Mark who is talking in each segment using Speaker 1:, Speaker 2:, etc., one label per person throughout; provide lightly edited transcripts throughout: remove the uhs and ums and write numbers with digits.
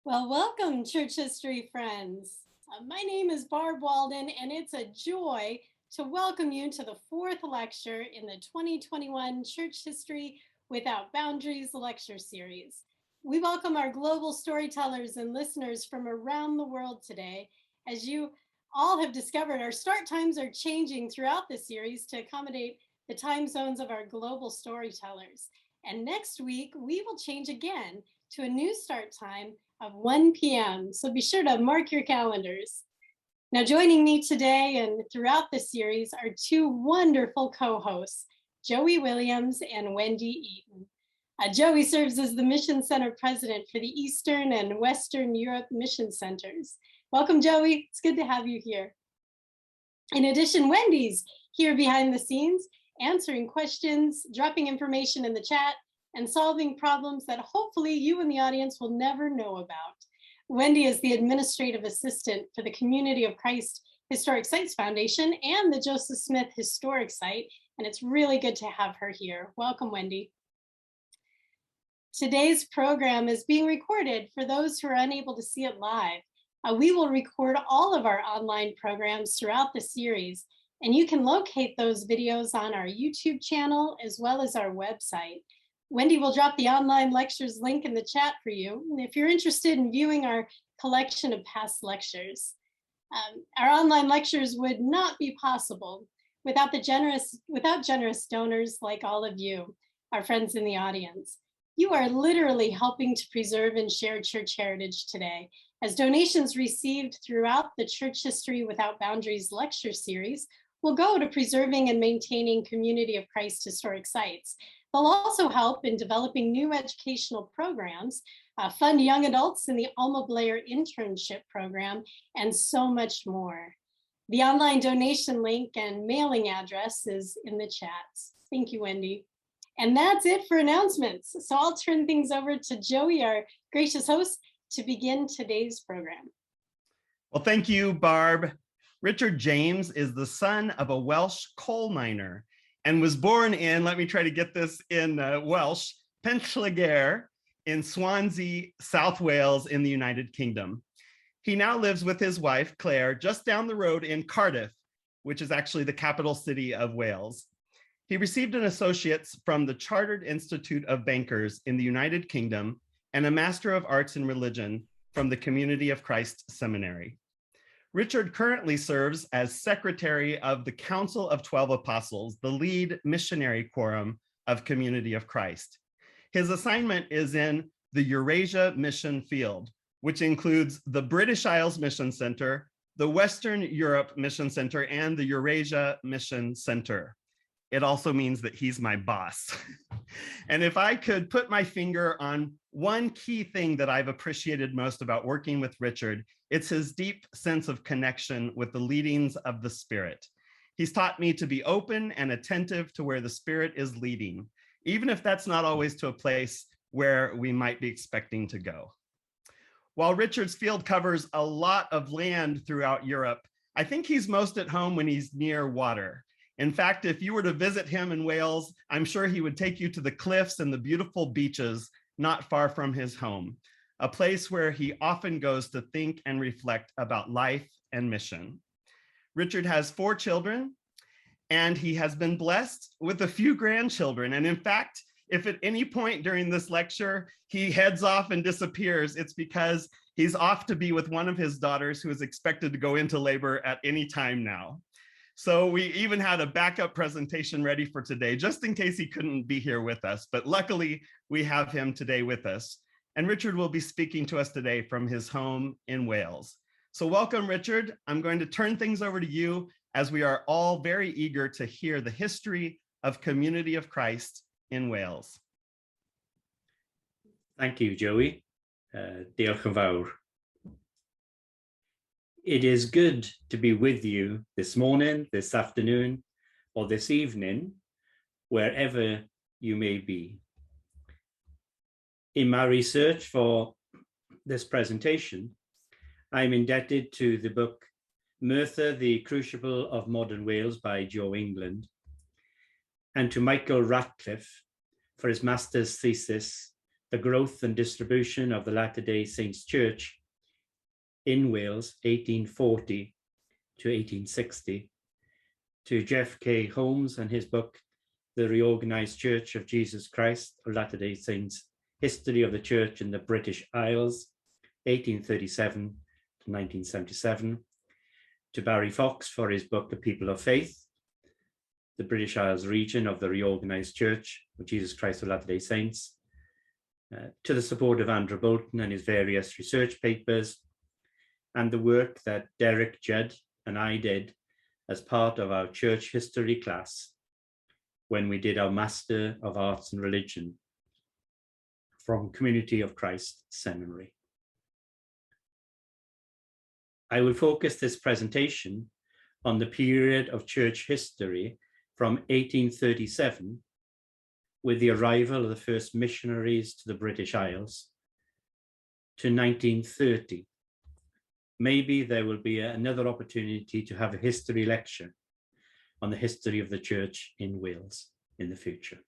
Speaker 1: Well, welcome, church history friends. My name is Barb Walden, and it's a joy to welcome you to the fourth lecture in the 2021 Church History Without Boundaries lecture series. We welcome our global storytellers and listeners from around the world today. As you all have discovered, our start times are changing throughout the series to accommodate the time zones of our global storytellers. And next week, we will change again to a new start time of 1 p.m. So be sure to mark your calendars. Now, joining me today and throughout the series are two wonderful co-hosts, Joey Williams and Wendy Eaton. Joey serves as the Mission Center President for the Eastern and Western Europe Mission Centers. Welcome, Joey. It's good to have you here. In addition, Wendy's here behind the scenes, answering questions, dropping information in the chat, and solving problems that hopefully you in the audience will never know about. Wendy is the administrative assistant for the Community of Christ Historic Sites Foundation and the Joseph Smith Historic Site, and it's really good to have her here. Welcome, Wendy. Today's program is being recorded for those who are unable to see it live. We will record all of our online programs throughout the series, and you can locate those videos on our YouTube channel as well as our website. Wendy will drop the online lectures link in the chat for you. And if you're interested in viewing our collection of past lectures, our online lectures would not be possible without generous donors like all of you, our friends in the audience. You are literally helping to preserve and share church heritage today, as donations received throughout the Church History Without Boundaries lecture series will go to preserving and maintaining Community of Christ historic sites. They'll also help in developing new educational programs, fund young adults in the Alma Blair internship program, and so much more. The online donation link and mailing address is in the chats. Thank you, Wendy. And that's it for announcements. So I'll turn things over to Joey, our gracious host, to begin today's program.
Speaker 2: Well, thank you, Barb. Richard James is the son of a Welsh coal miner and was born in, let me try to get this in Welsh, Penllygr in Swansea, South Wales in the United Kingdom. He now lives with his wife, Claire, just down the road in Cardiff, which is actually the capital city of Wales. He received an associate's from the Chartered Institute of Bankers in the United Kingdom and a Master of Arts in Religion from the Community of Christ Seminary. Richard currently serves as Secretary of the Council of 12 Apostles, the lead missionary quorum of Community of Christ. His assignment is in the Eurasia Mission Field, which includes the British Isles Mission Center, the Western Europe Mission Center, and the Eurasia Mission Center. It also means that he's my boss. And if I could put my finger on one key thing that I've appreciated most about working with Richard, it's his deep sense of connection with the leadings of the Spirit. He's taught me to be open and attentive to where the Spirit is leading, even if that's not always to a place where we might be expecting to go. While Richard's field covers a lot of land throughout Europe, I think he's most at home when he's near water. In fact, if you were to visit him in Wales, I'm sure he would take you to the cliffs and the beautiful beaches not far from his home, a place where he often goes to think and reflect about life and mission. Richard has 4 children, and he has been blessed with a few grandchildren. And in fact, if at any point during this lecture he heads off and disappears, it's because he's off to be with one of his daughters who is expected to go into labor at any time now. So we even had a backup presentation ready for today, just in case he couldn't be here with us. But luckily, we have him today with us. And Richard will be speaking to us today from his home in Wales. So welcome, Richard. I'm going to turn things over to you as we are all very eager to hear the history of Community of Christ in Wales.
Speaker 3: Thank you, Joey. Diolch yn fawr. It is good to be with you this morning, this afternoon, or this evening, wherever you may be. In my research for this presentation, I'm indebted to the book Merthyr, the Crucible of Modern Wales by Joe England, and to Michael Ratcliffe for his master's thesis the growth and distribution of the Latter-day Saints Church in Wales, 1840 to 1860, to Jeff K. Holmes and his book, The Reorganized Church of Jesus Christ of Latter-day Saints, History of the Church in the British Isles, 1837 to 1977, to Barry Fox for his book, The People of Faith, the British Isles region of the Reorganized Church of Jesus Christ of Latter-day Saints, to the support of Andrew Bolton and his various research papers, and the work that Derek Judd and I did as part of our church history class when we did our Master of Arts and Religion from Community of Christ Seminary. I will focus this presentation on the period of church history from 1837, with the arrival of the first missionaries to the British Isles, to 1930. Maybe there will be another opportunity to have a history lecture on the history of the church in Wales in the future.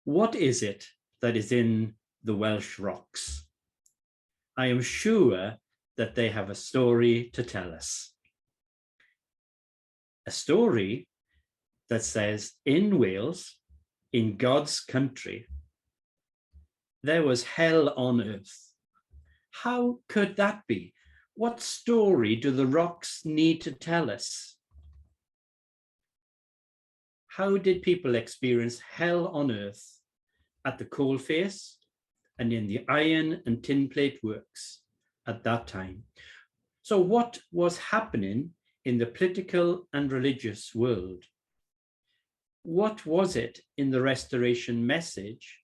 Speaker 3: What is it that is in the Welsh rocks? I am sure that they have a story to tell us. A story that says in Wales, in God's country, there was hell on earth. How could that be? What story do the rocks need to tell us? How did people experience hell on earth at the coalface and in the iron and tin plate works at that time? So what was happening in the political and religious world? What was it in the Restoration message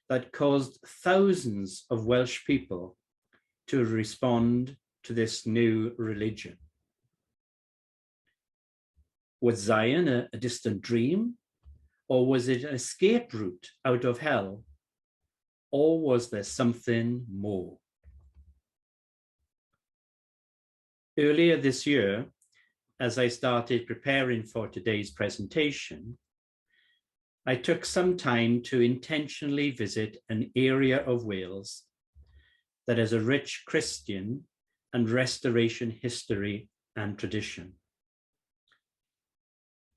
Speaker 3: that caused thousands of Welsh people to respond to this new religion? Was Zion a distant dream, or was it an escape route out of hell, or was there something more? Earlier this year, as I started preparing for today's presentation, I took some time to intentionally visit an area of Wales that has a rich Christian and Restoration history and tradition.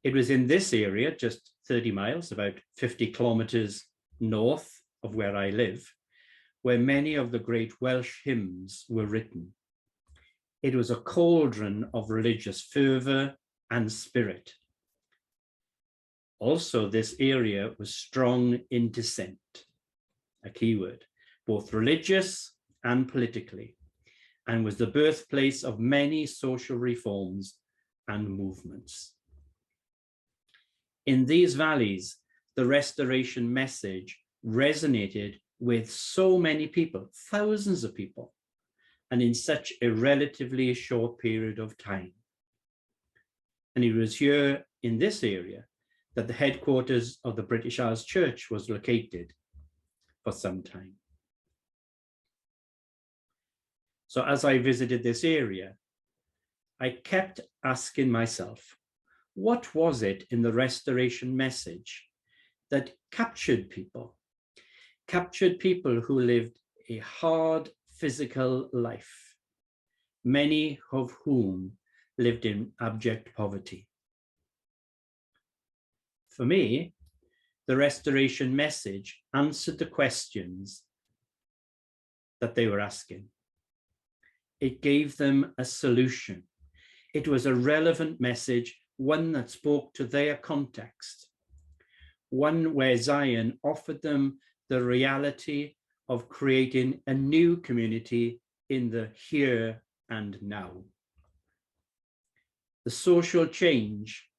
Speaker 3: It was in this area, just 30 miles, about 50 kilometers north of where I live, where many of the great Welsh hymns were written. It was a cauldron of religious fervor and spirit. Also, this area was strong in dissent, a key word, both religious and politically, and was the birthplace of many social reforms and movements. In these valleys, the Restoration message resonated with so many people, thousands of people, and in such a relatively short period of time. And it was here in this area that the headquarters of the British Isles Church was located for some time. So as I visited this area, I kept asking myself, what was it in the Restoration message that captured people who lived a hard physical life, many of whom lived in abject poverty? For me, the Restoration message answered the questions that they were asking. It gave them a solution. It was a relevant message, one that spoke to their context, one where Zion offered them the reality of creating a new community in the here and now. The social change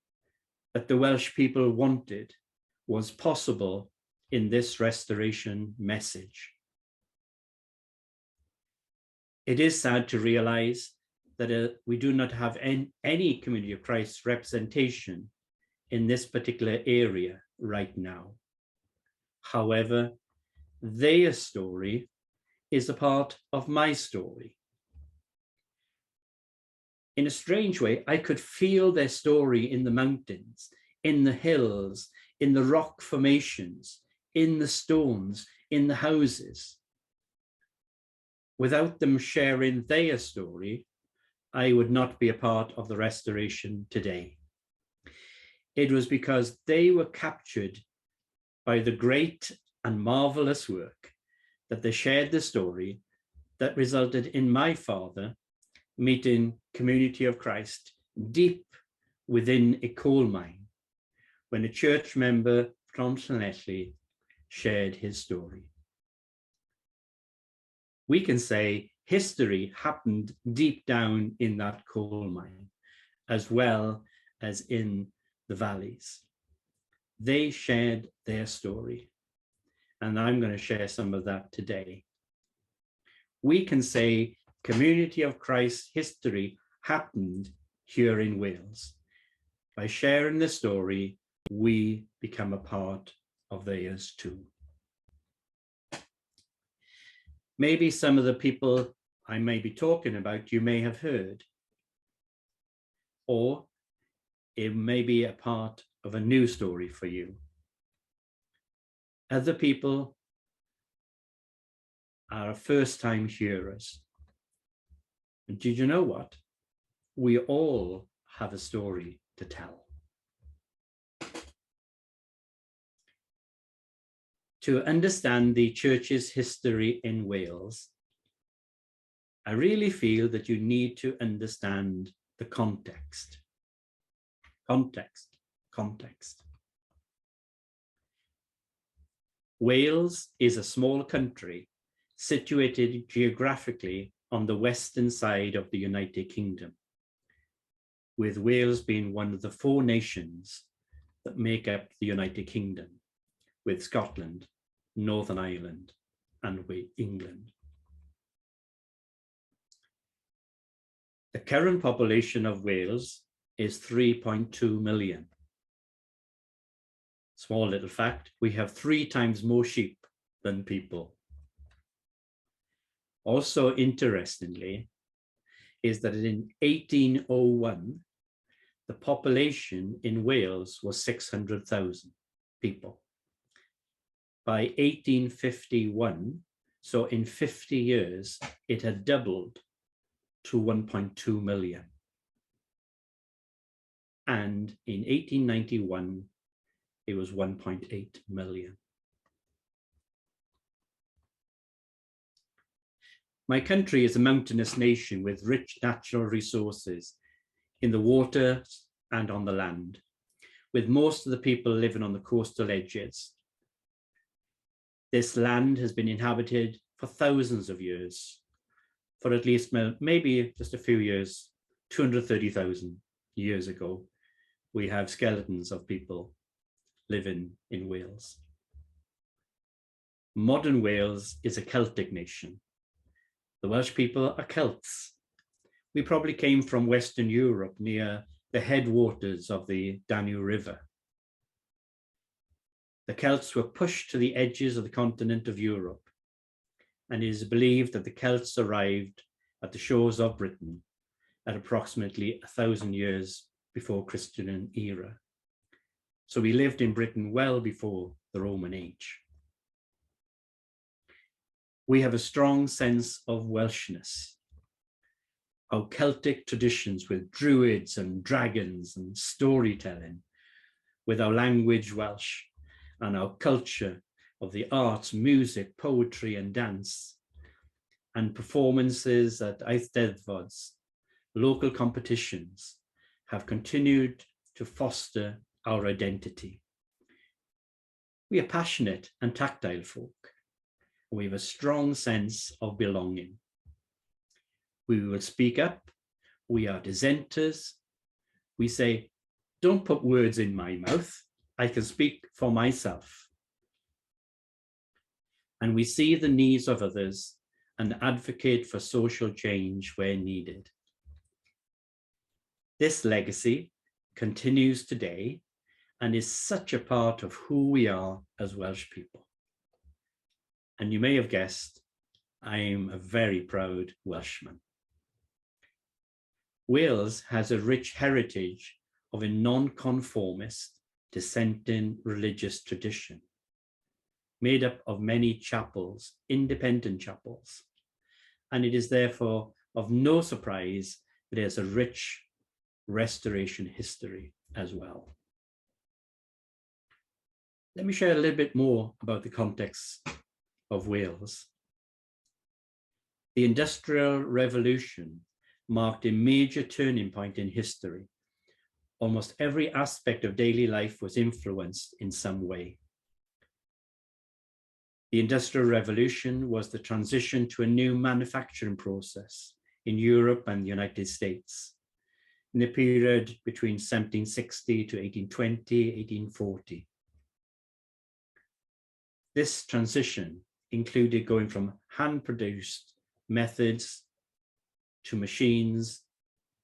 Speaker 3: that the Welsh people wanted was possible in this Restoration message. It is sad to realize that we do not have any Community of Christ representation in this particular area right now. However, their story is a part of my story. In a strange way, I could feel their story in the mountains, in the hills, in the rock formations, in the stones, in the houses. Without them sharing their story, I would not be a part of the restoration today. It was because they were captured by the great and marvelous work that they shared the story that resulted in my father meeting Community of Christ deep within a coal mine when a church member from Llanelli shared his story. We can say history happened deep down in that coal mine, as well as in the valleys. They shared their story, and I'm going to share some of that today. We can say Community of Christ history happened here in Wales. By sharing the story, we become a part of theirs too. Maybe some of the people I may be talking about you may have heard, or it may be a part of a new story for you. Other people are first-time hearers. And did you know what? We all have a story to tell. To understand the church's history in Wales, I really feel that you need to understand the context. Context. Wales is a small country situated geographically on the western side of the United Kingdom, with Wales being one of the 4 nations that make up the United Kingdom, with Scotland, Northern Ireland, and England. The current population of Wales is 3.2 million. Small little fact, we have 3 times more sheep than people. Also interestingly, is that in 1801, the population in Wales was 600,000 people. By 1851, so in 50 years, it had doubled to 1.2 million. And in 1891, it was 1.8 million. My country is a mountainous nation with rich natural resources in the waters and on the land, with most of the people living on the coastal edges. This land has been inhabited for thousands of years, for at least maybe just a few years, 230,000 years ago, we have skeletons of people living in Wales. Modern Wales is a Celtic nation. The Welsh people are Celts. We probably came from Western Europe near the headwaters of the Danube River. The Celts were pushed to the edges of the continent of Europe, and it is believed that the Celts arrived at the shores of Britain at approximately 1,000 years before Christian era. So we lived in Britain well before the Roman age. We have a strong sense of Welshness, our Celtic traditions with druids and dragons and storytelling, with our language Welsh and our culture of the arts, music, poetry and dance, and performances at Eisteddfods, local competitions have continued to foster our identity. We are passionate and tactile folk. We have a strong sense of belonging. We will speak up. We are dissenters. We say, don't put words in my mouth. I can speak for myself. And we see the needs of others and advocate for social change where needed. This legacy continues today and is such a part of who we are as Welsh people. And you may have guessed, I am a very proud Welshman. Wales has a rich heritage of a non-conformist, dissenting religious tradition. made up of many chapels, independent chapels. And it is therefore of no surprise that it has a rich restoration history as well. Let me share a little bit more about the context of Wales. The Industrial Revolution marked a major turning point in history. Almost every aspect of daily life was influenced in some way. The Industrial Revolution was the transition to a new manufacturing process in Europe and the United States in the period between 1760 to 1820, 1840. This transition included going from hand-produced methods to machines,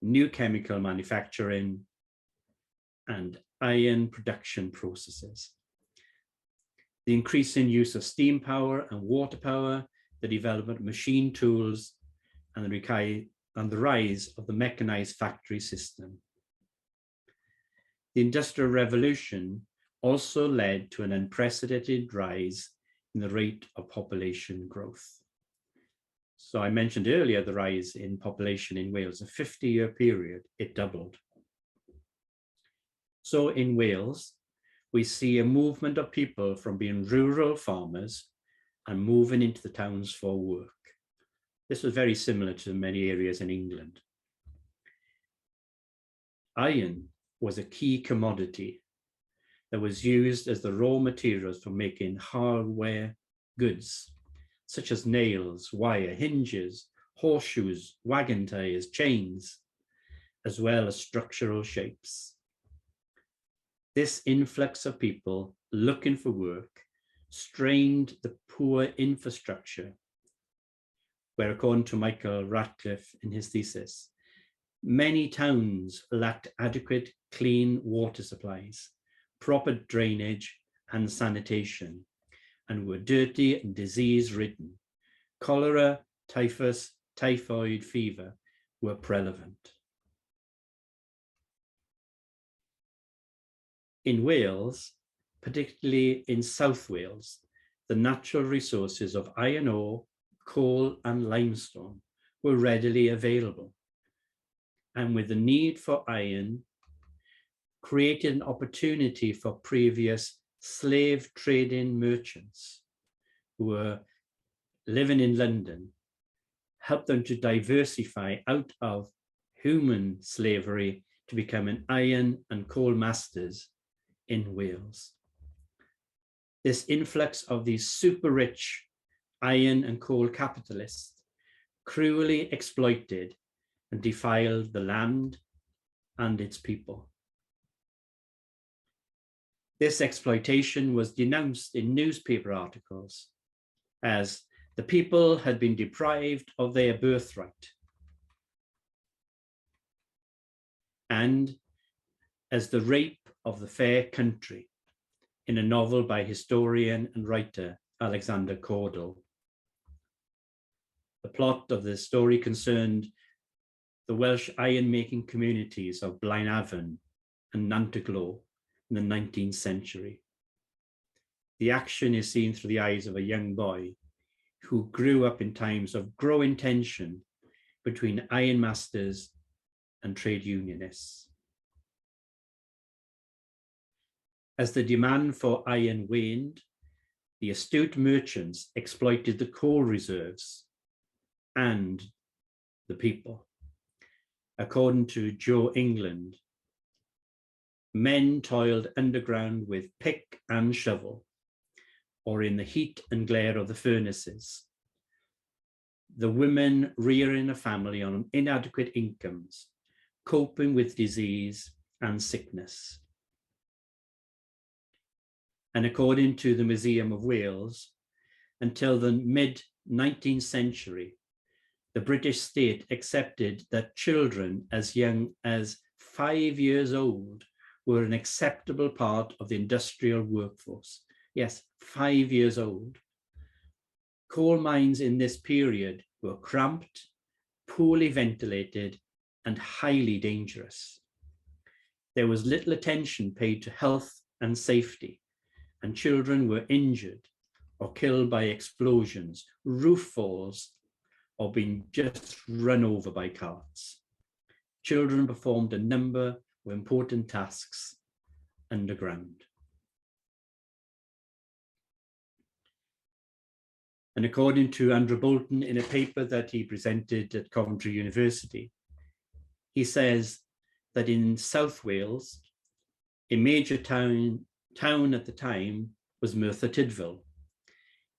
Speaker 3: new chemical manufacturing, and iron production processes. The increasing use of steam power and water power, the development of machine tools, and the rise of the mechanized factory system. The Industrial Revolution also led to an unprecedented rise in the rate of population growth. So I mentioned earlier the rise in population in Wales, a 50-year period, it doubled. So in Wales, we see a movement of people from being rural farmers and moving into the towns for work. This was very similar to many areas in England. Iron was a key commodity that was used as the raw materials for making hardware goods, such as nails, wire, hinges, horseshoes, wagon tires, chains, as well as structural shapes. This influx of people looking for work strained the poor infrastructure, where, according to Michael Ratcliffe in his thesis, many towns lacked adequate clean water supplies, proper drainage and sanitation, and were dirty and disease-ridden. Cholera, typhus, typhoid fever were prevalent. In Wales, particularly in South Wales, the natural resources of iron ore, coal, and limestone were readily available. And with the need for iron, created an opportunity for previous slave trading merchants who were living in London, helped them to diversify out of human slavery to become an iron and coal masters in Wales. This influx of these super rich iron and coal capitalists cruelly exploited and defiled the land and its people. This exploitation was denounced in newspaper articles as the people had been deprived of their birthright, and as the rape of the fair country in a novel by historian and writer Alexander Cordell. The plot of the story concerned the Welsh iron-making communities of Blaenavon and Nantaglo in the 19th century. The action is seen through the eyes of a young boy who grew up in times of growing tension between iron masters and trade unionists. As the demand for iron waned, the astute merchants exploited the coal reserves and the people. According to Joe England, men toiled underground with pick and shovel, or in the heat and glare of the furnaces. The women rearing a family on inadequate incomes, coping with disease and sickness. And according to the Museum of Wales, until the mid-19th century, the British state accepted that children as young as 5 years old were an acceptable part of the industrial workforce. Yes, 5 years old. Coal mines in this period were cramped, poorly ventilated, and highly dangerous. There was little attention paid to health and safety, and children were injured or killed by explosions, roof falls, or being just run over by carts. Children performed a number of important tasks underground. And according to Andrew Bolton, in a paper that he presented at Coventry University, he says that in South Wales, a major town at the time was Merthyr Tydfil.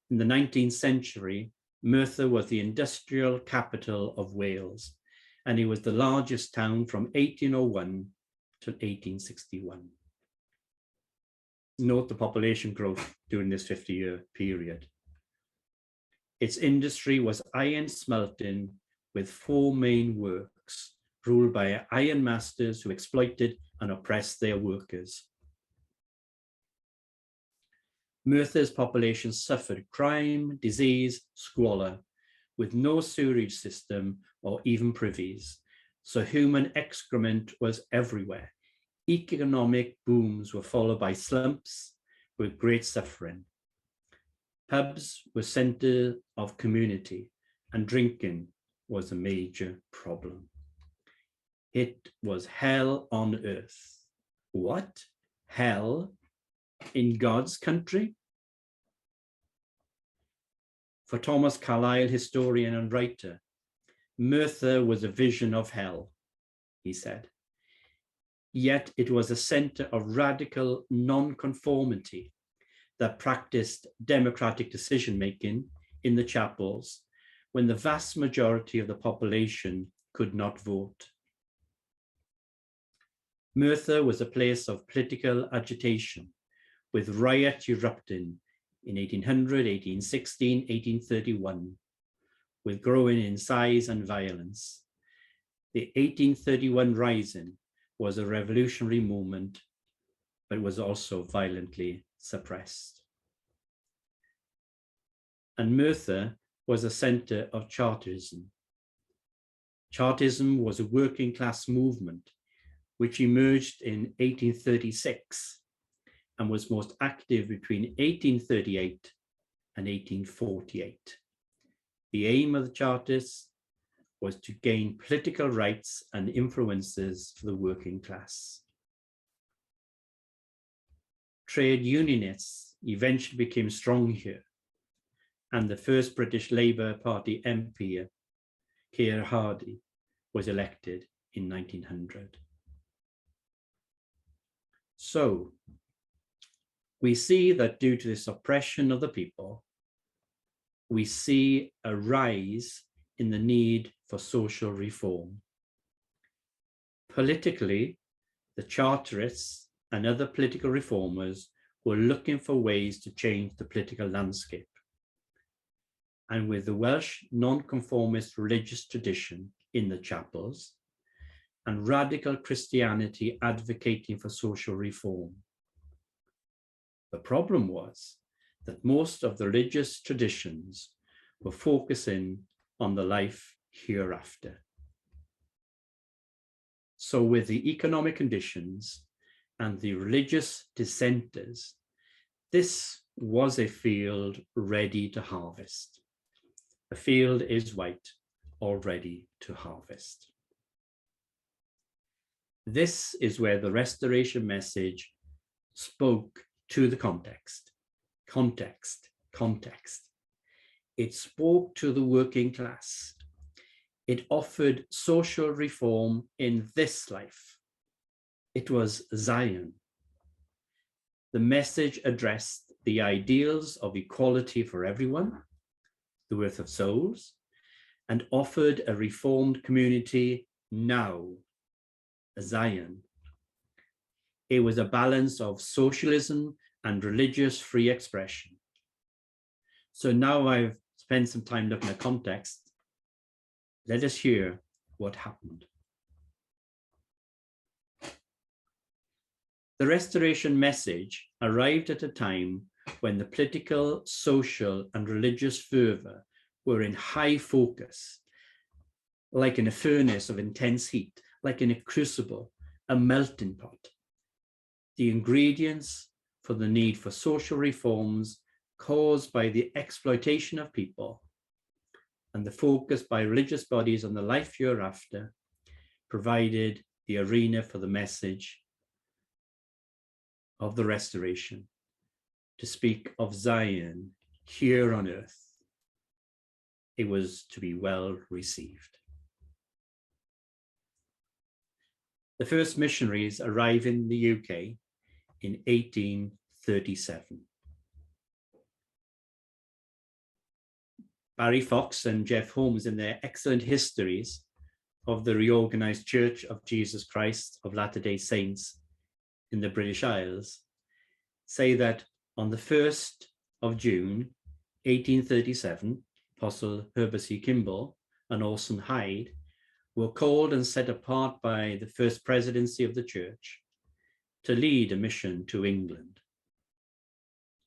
Speaker 3: In the 19th century, Merthyr was the industrial capital of Wales, and it was the largest town from 1801 to 1861. Note the population growth during this 50-year period. Its industry was iron smelting with 4 main works ruled by iron masters who exploited and oppressed their workers. Merthyr's population suffered crime, disease, squalor, with no sewerage system or even privies, so human excrement was everywhere. Economic booms were followed by slumps with great suffering. Pubs were centers of community, and drinking was a major problem. It was hell on earth. What? Hell in God's country? For Thomas Carlyle, historian and writer, Merthyr was a vision of hell, he said. Yet it was a center of radical non-conformity that practiced democratic decision-making in the chapels when the vast majority of the population could not vote. Merthyr was a place of political agitation, with riots erupting in 1800, 1816, 1831, with growing in size and violence. The 1831 Rising was a revolutionary movement, but was also violently suppressed. And Merthyr was a center of Chartism. Chartism was a working class movement which emerged in 1836 and was most active between 1838 and 1848. The aim of the Chartists was to gain political rights and influences for the working class. Trade unionists eventually became strong here, and the first British Labour Party MP, Keir Hardie, was elected in 1900. So, we see that due to this oppression of the people, we see a rise in the need for social reform. Politically, the Charterists and other political reformers were looking for ways to change the political landscape. And with the Welsh nonconformist religious tradition in the chapels and radical Christianity advocating for social reform. The problem was that most of the religious traditions were focusing on the life hereafter. So with the economic conditions and the religious dissenters, this was a field ready to harvest. The field is white, all ready to harvest. This is where the restoration message spoke to the context. It spoke to the working class. It offered social reform in this life. It was Zion. The message addressed the ideals of equality for everyone, the worth of souls, and offered a reformed community now, Zion. It was a balance of socialism and religious free expression. So now I've spent some time looking at context. Let us hear what happened. The restoration message arrived at a time when the political, social, and religious fervor were in high focus, like in a furnace of intense heat, like in a crucible, a melting pot. The ingredients for the need for social reforms caused by the exploitation of people and the focus by religious bodies on the life hereafter provided the arena for the message of the restoration, to speak of Zion here on earth. It was to be well received. The first missionaries arrived in the UK in 1837. Barry Fox and Jeff Holmes, in their excellent histories of the reorganized Church of Jesus Christ of Latter-day Saints in the British Isles, say that on the 1st of June, 1837, Apostle Herbert C. Kimball and Orson Hyde were called and set apart by the First Presidency of the Church to lead a mission to England.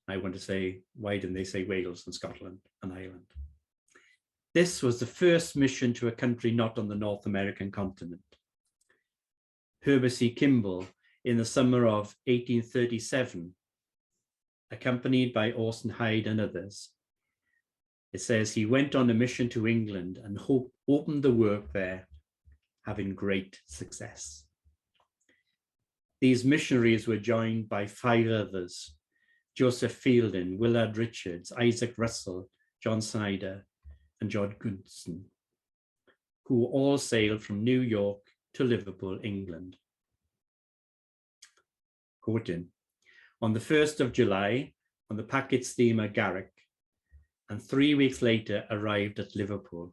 Speaker 3: I want to say, why didn't they say Wales and Scotland and Ireland? This was the first mission to a country not on the North American continent. Herbert C. Kimball, in the summer of 1837, accompanied by Orson Hyde and others, it says he went on a mission to England and opened the work there, having great success. These missionaries were joined by 5 others: Joseph Fielding, Willard Richards, Isaac Russell, John Snyder, and John Goodson, who all sailed from New York to Liverpool, England. Quoting, on the 1st of July, on the packet steamer Garrick, and 3 weeks later arrived at Liverpool.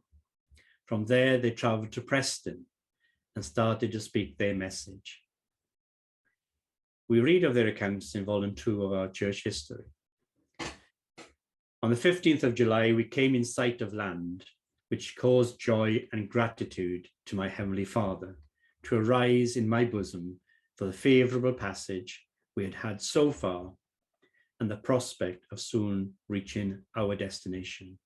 Speaker 3: From there, they traveled to Preston and started to speak their message. We read of their accounts in Volume 2 of our church history. On the 15th of July, we came in sight of land, which caused joy and gratitude to my Heavenly Father to arise in my bosom for the favourable passage we had had so far and the prospect of soon reaching our destination.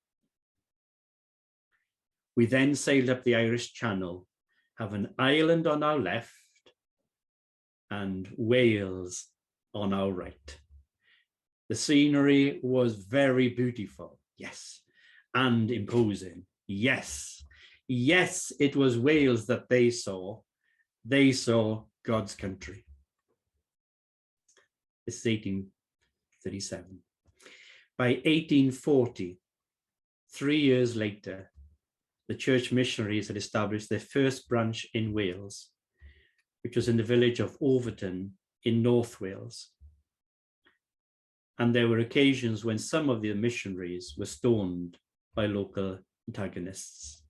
Speaker 3: We then sailed up the Irish Channel, have an island on our left and Wales on our right. The scenery was very beautiful, yes, and imposing, yes. Yes, it was Wales that they saw. They saw God's country. This is 1837. By 1840, 3 years later, the church missionaries had established their first branch in Wales, which was in the village of Overton in North Wales. And there were occasions when some of the missionaries were stoned by local antagonists.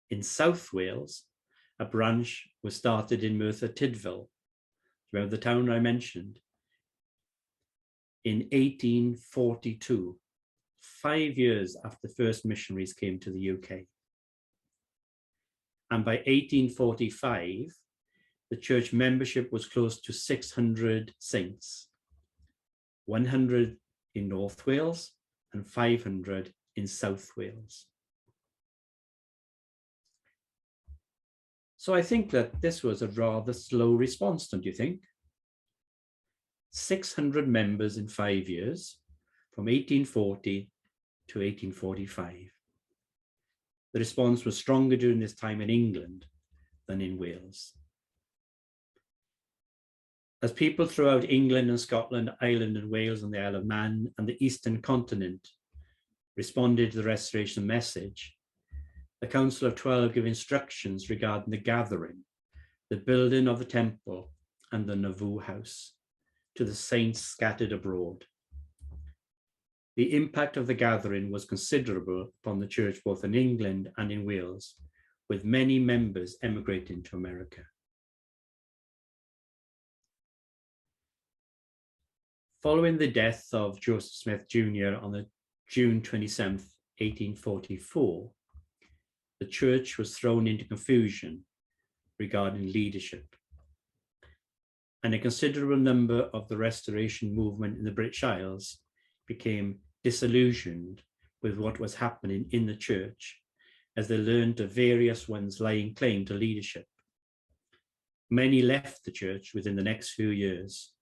Speaker 3: In South Wales, a branch was started in Merthyr Tydfil, remember the town I mentioned, in 1842, 5 years after the first missionaries came to the UK. And by 1845, the church membership was close to 600 saints, 100 in North Wales and 500 in South Wales. So I think that this was a rather slow response, don't you think? 600 members in 5 years, from 1840 to 1845. The response was stronger during this time in England than in Wales. As people throughout England and Scotland, Ireland and Wales and the Isle of Man and the Eastern continent responded to the restoration message, the Council of 12 gave instructions regarding the gathering, the building of the temple and the Nauvoo house to the saints scattered abroad. The impact of the gathering was considerable upon the church both in England and in Wales, with many members emigrating to America. Following the death of Joseph Smith Jr. on the June 27th, 1844, the church was thrown into confusion regarding leadership. And a considerable number of the restoration movement in the British Isles became disillusioned with what was happening in the church as they learned of various ones laying claim to leadership. Many left the church within the next few years,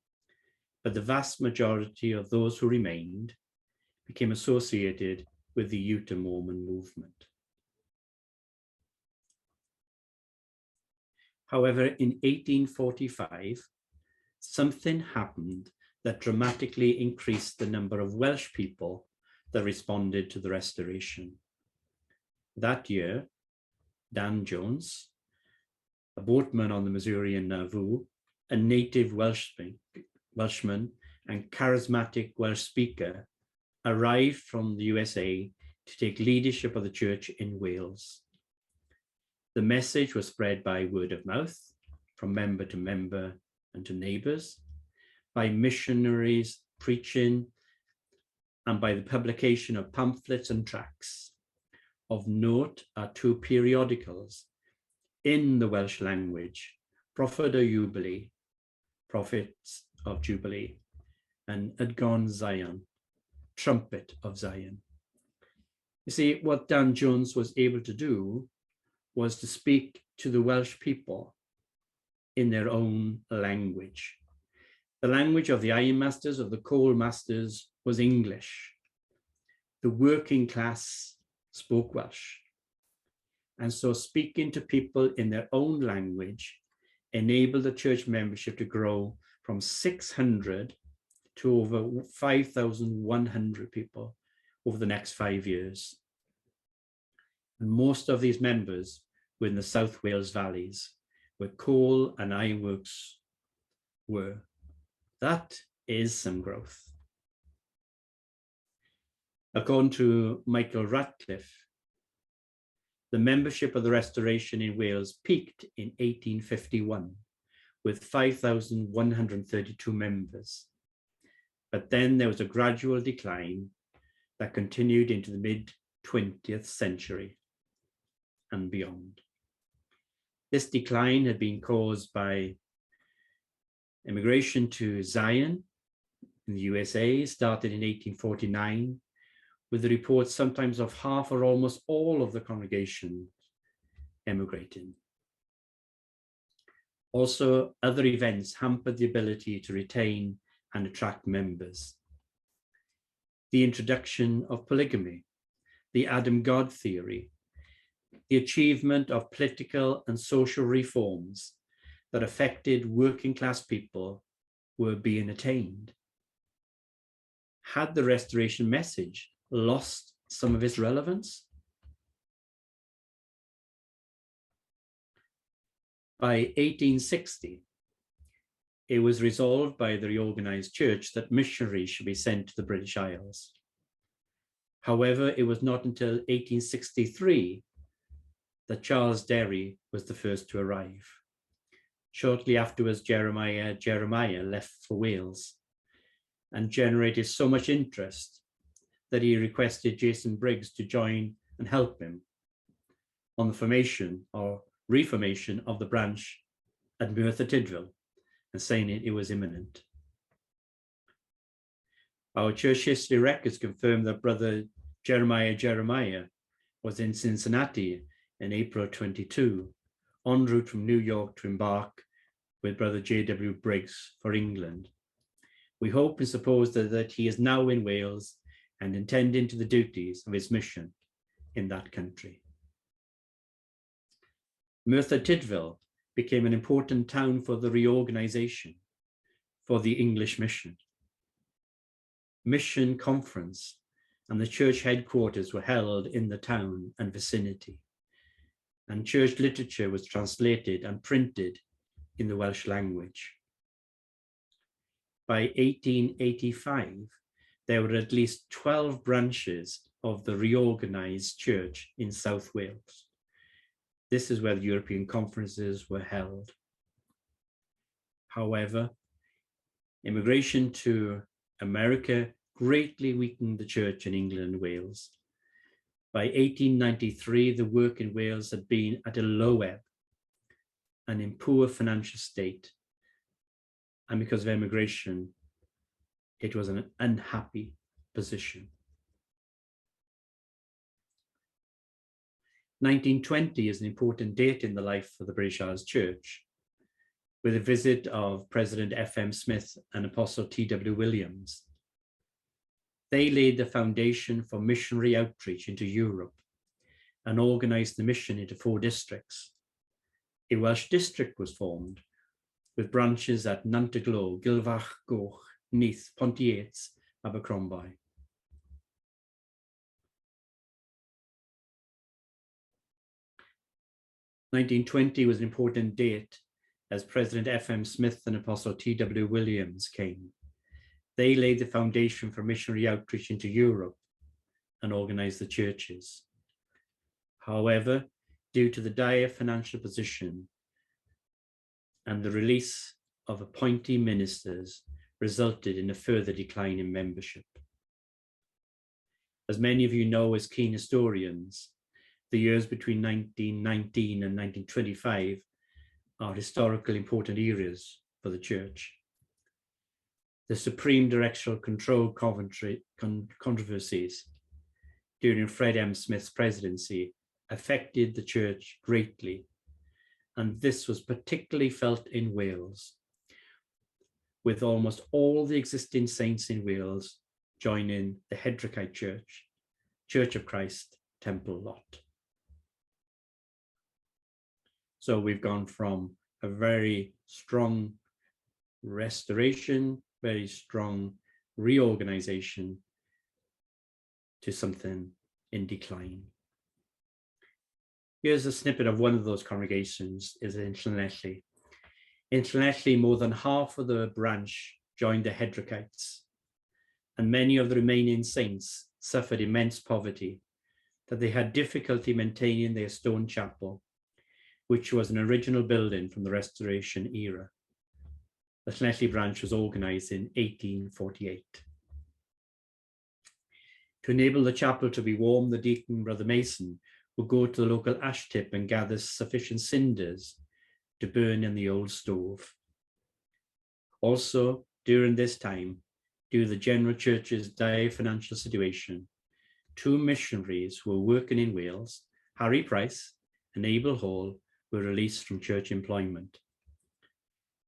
Speaker 3: but the vast majority of those who remained became associated with the Utah Mormon movement. However, in 1845, something happened that dramatically increased the number of Welsh people that responded to the restoration. That year, Dan Jones, a boatman on the Missouri and Nauvoo, a native Welshman and charismatic Welsh speaker, arrived from the USA to take leadership of the church in Wales. The message was spread by word of mouth, from member to member and to neighbors, by missionaries preaching, and by the publication of pamphlets and tracts. Of note are two periodicals in the Welsh language, Prophet o Jubilee, Prophets of Jubilee, and Adgon Zion, Trumpet of Zion. You see, what Dan Jones was able to do was to speak to the Welsh people in their own language. The language of the iron masters, of the coal masters, was English. The working class spoke Welsh. And so speaking to people in their own language enabled the church membership to grow from 600 to over 5,100 people over the next 5 years. And most of these members were in the South Wales valleys, where coal and ironworks were. That is some growth. According to Michael Ratcliffe, the membership of the Restoration in Wales peaked in 1851 with 5,132 members. But then there was a gradual decline that continued into the mid-20th century and beyond. This decline had been caused by immigration to Zion in the USA, started in 1849, with the reports sometimes of half or almost all of the congregation emigrating. Also, other events hampered the ability to retain and attract members. The introduction of polygamy, the Adam God theory, the achievement of political and social reforms that affected working class people were being attained. Had the Restoration message lost some of its relevance? By 1860, it was resolved by the reorganized church that missionaries should be sent to the British Isles. However, it was not until 1863 that Charles Derry was the first to arrive. Shortly afterwards, Jeremiah left for Wales and generated so much interest that he requested Jason Briggs to join and help him on the formation or reformation of the branch at Merthyr Tydfil, and saying it was imminent. Our church history records confirm that Brother Jeremiah was in Cincinnati in April 22, en route from New York to embark with Brother J.W. Briggs for England. We hope and suppose that he is now in Wales and attending to the duties of his mission in that country. Merthyr Tydfil became an important town for the reorganization for the English mission. Mission conference and the church headquarters were held in the town and vicinity, and church literature was translated and printed in the Welsh language. By 1885, there were at least 12 branches of the reorganized church in South Wales. This is where the European conferences were held. However, immigration to America greatly weakened the church in England and Wales. By 1893, the work in Wales had been at a low ebb and in poor financial state. And because of immigration, it was an unhappy position. 1920 is an important date in the life of the British Isles Church, with a visit of President F.M. Smith and Apostle T.W. Williams. They laid the foundation for missionary outreach into Europe and organised the mission into 4 districts. A Welsh district was formed with branches at Nantaglo, Gilfach, Goch, Neath, Pontiates, Abercrombie. "1920 was an important date as President F.M. Smith and Apostle T.W. Williams came. They laid the foundation for missionary outreach into Europe and organised the churches. However, due to the dire financial position and the release of appointee ministers resulted in a further decline in membership. As many of you know as keen historians, the years between 1919 and 1925 are historically important eras for the church. The Supreme Directional Control controversies during Fred M. Smith's presidency affected the church greatly, and this was particularly felt in Wales, with almost all the existing saints in Wales joining the Hedricite Church, Church of Christ, Temple Lot. So we've gone from a very strong restoration, very strong reorganization to something in decline. Here's a snippet of one of those congregations, is in Llanelli. In Llanelli, more than half of the branch joined the Hedricites, and many of the remaining saints suffered immense poverty, that they had difficulty maintaining their stone chapel, which was an original building from the Restoration era. The Llanelli branch was organized in 1848. To enable the chapel to be warm, the deacon, Brother Mason, would go to the local ash tip and gather sufficient cinders to burn in the old stove. Also, during this time, due to the general church's dire financial situation, 2 missionaries who were working in Wales, Harry Price and Abel Hall, were released from church employment.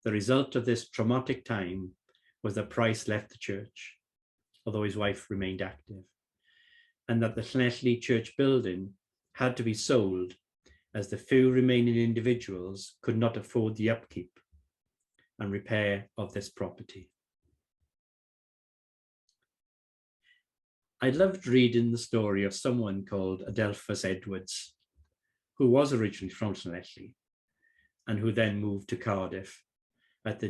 Speaker 3: The result of this traumatic time was that Price left the church, although his wife remained active, and that the Llanelli church building had to be sold as the few remaining individuals could not afford the upkeep and repair of this property. I loved reading the story of someone called Adelphus Edwards, who was originally from Llanelli and who then moved to Cardiff at the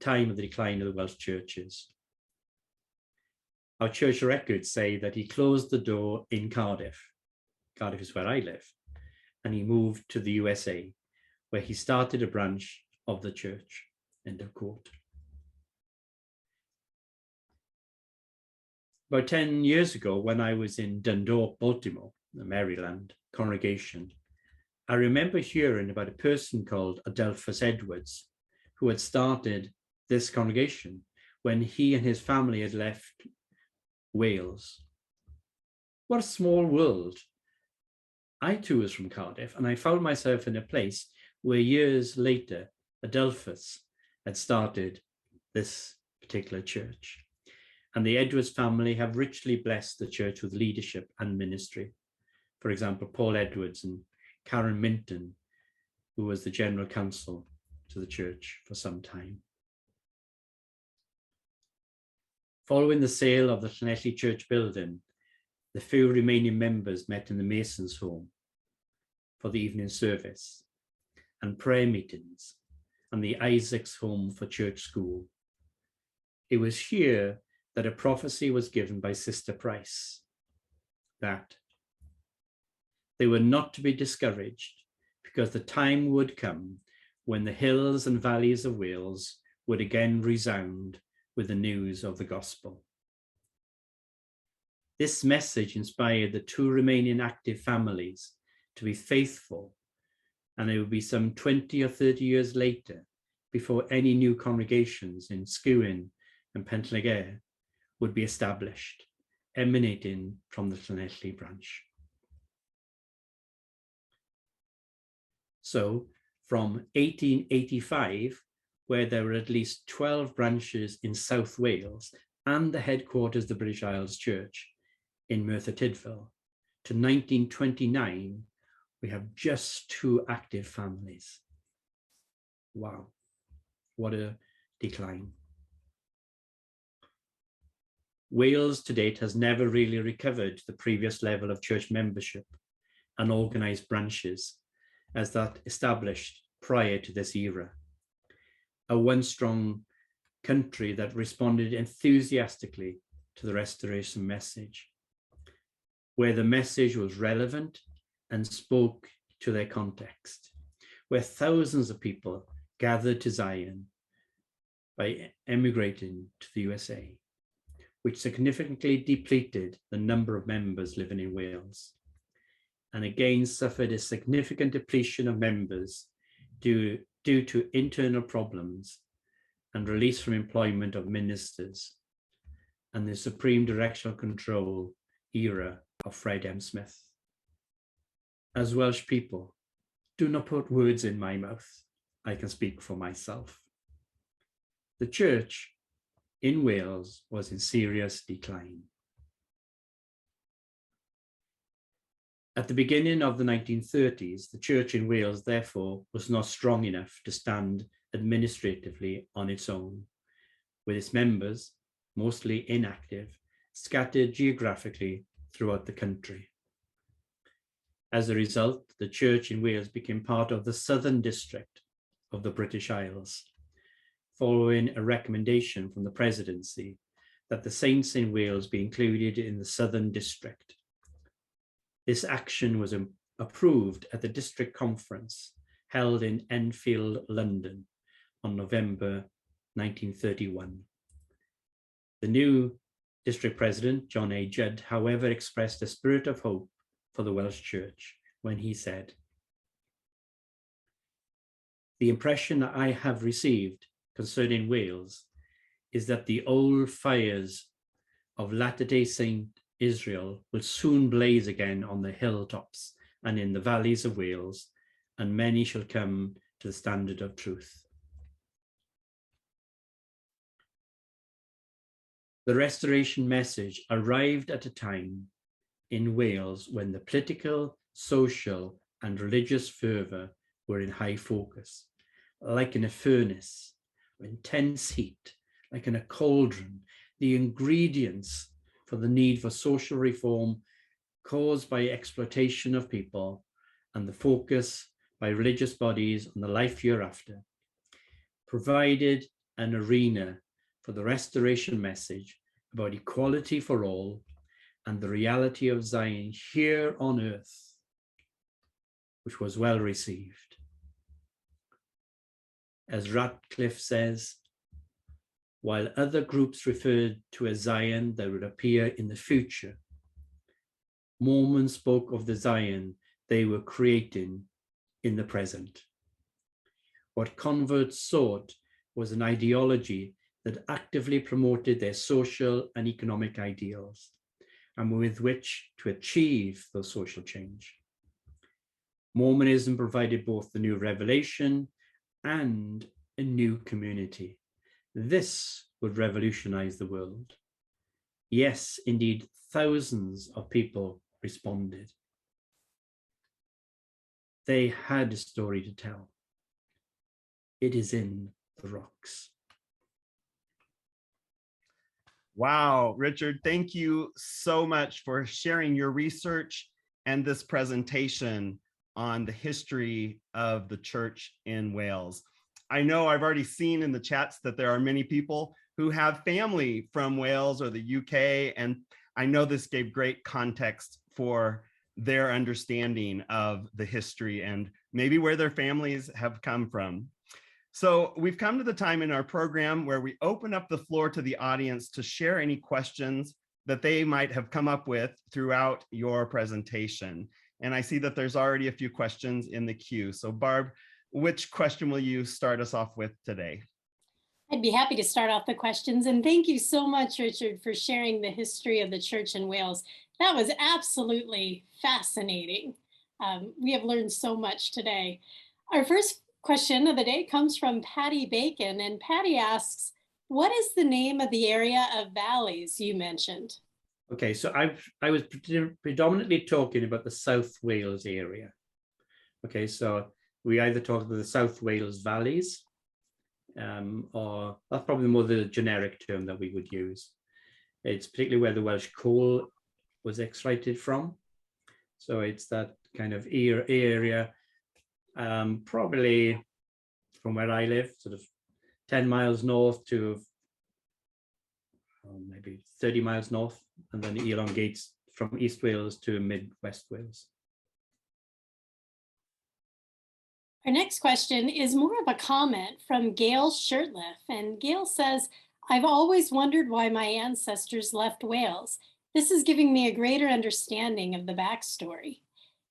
Speaker 3: time of the decline of the Welsh churches. Our church records say that he closed the door in Cardiff. Cardiff is where I live. And he moved to the USA, where he started a branch of the church. End of quote. About 10 years ago, when I was in Dundalk, Baltimore, the Maryland congregation, I remember hearing about a person called Adelphus Edwards, who had started this congregation when he and his family had left Wales. What a small world. I too was from Cardiff, and I found myself in a place where years later, Adelphus had started this particular church. And the Edwards family have richly blessed the church with leadership and ministry. For example, Paul Edwards and Karen Minton, who was the general counsel to the church for some time. Following the sale of the Llanelli church building, the few remaining members met in the Masons' home for the evening service and prayer meetings, and the Isaacs' home for church school. It was here that a prophecy was given by Sister Price that they were not to be discouraged because the time would come when the hills and valleys of Wales would again resound with the news of the gospel. This message inspired the 2 remaining active families to be faithful, and it would be some 20 or 30 years later before any new congregations in Sgwyn and Pentllygre would be established, emanating from the Llanelli branch. So from 1885, where there were at least 12 branches in South Wales, and the headquarters of the British Isles Church in Merthyr Tydfil, to 1929, we have just 2 active families. Wow, what a decline. Wales to date has never really recovered the previous level of church membership and organised branches as that established prior to this era. A one-strong country that responded enthusiastically to the restoration message, where the message was relevant and spoke to their context, where thousands of people gathered to Zion by emigrating to the USA, which significantly depleted the number of members living in Wales, and again suffered a significant depletion of members due to internal problems and release from employment of ministers and the Supreme Directional Control era of Fred M. Smith. As Welsh people, do not put words in my mouth. I can speak for myself. The church in Wales was in serious decline. At the beginning of the 1930s, the church in Wales, therefore, was not strong enough to stand administratively on its own, with its members, mostly inactive, scattered geographically throughout the country. As a result, the church in Wales became part of the Southern District of the British Isles, following a recommendation from the presidency that the saints in Wales be included in the Southern District. This action was approved at the district conference held in Enfield, London on November 1931. The new district president, John A. Judd, however, expressed a spirit of hope for the Welsh Church when he said, "The impression that I have received concerning Wales is that the old fires of Latter-day Saint Israel will soon blaze again on the hilltops and in the valleys of Wales, and many shall come to the standard of truth." The restoration message arrived at a time in Wales when the political, social, and religious fervour were in high focus, like in a furnace, intense heat, like in a cauldron, the ingredients for the need for social reform caused by exploitation of people and the focus by religious bodies on the life hereafter, provided an arena for the restoration message about equality for all and the reality of Zion here on earth, which was well received. As Radcliffe says, while other groups referred to a Zion that would appear in the future, Mormons spoke of the Zion they were creating in the present. What converts sought was an ideology that actively promoted their social and economic ideals, and with which to achieve the social change. Mormonism provided both the new revelation and a new community. This would revolutionize the world. Yes, indeed, thousands of people responded. They had a story to tell. It is in the rocks.
Speaker 2: Wow, Richard, thank you so much for sharing your research and this presentation on the history of the church in Wales. I know I've already seen in the chats that there are many people who have family from Wales or the UK, and I know this gave great context for their understanding of the history and maybe where their families have come from. So we've come to the time in our program where we open up the floor to the audience to share any questions that they might have come up with throughout your presentation. And I see that there's already a few questions in the queue. So Barb, which question will you start us off with today?
Speaker 1: I'd be happy to start off the questions. And thank you so much, Richard, for sharing the history of the church in Wales. That was absolutely fascinating. We have learned so much today. Our first question of the day comes from Patty Bacon, and Patty asks, What is the name of the area of valleys you mentioned?
Speaker 3: Okay, so I was predominantly talking about the South Wales area. Okay, so we either talk about the South Wales valleys, or that's probably more the generic term that we would use. It's particularly where the Welsh coal was extracted from. So it's that kind of area, probably from where I live, sort of 10 miles north to maybe 30 miles north, and then it elongates from East Wales to mid-West Wales.
Speaker 1: Our next question is more of a comment from Gail Shirtliff. And Gail says, I've always wondered why my ancestors left Wales. This is giving me a greater understanding of the backstory.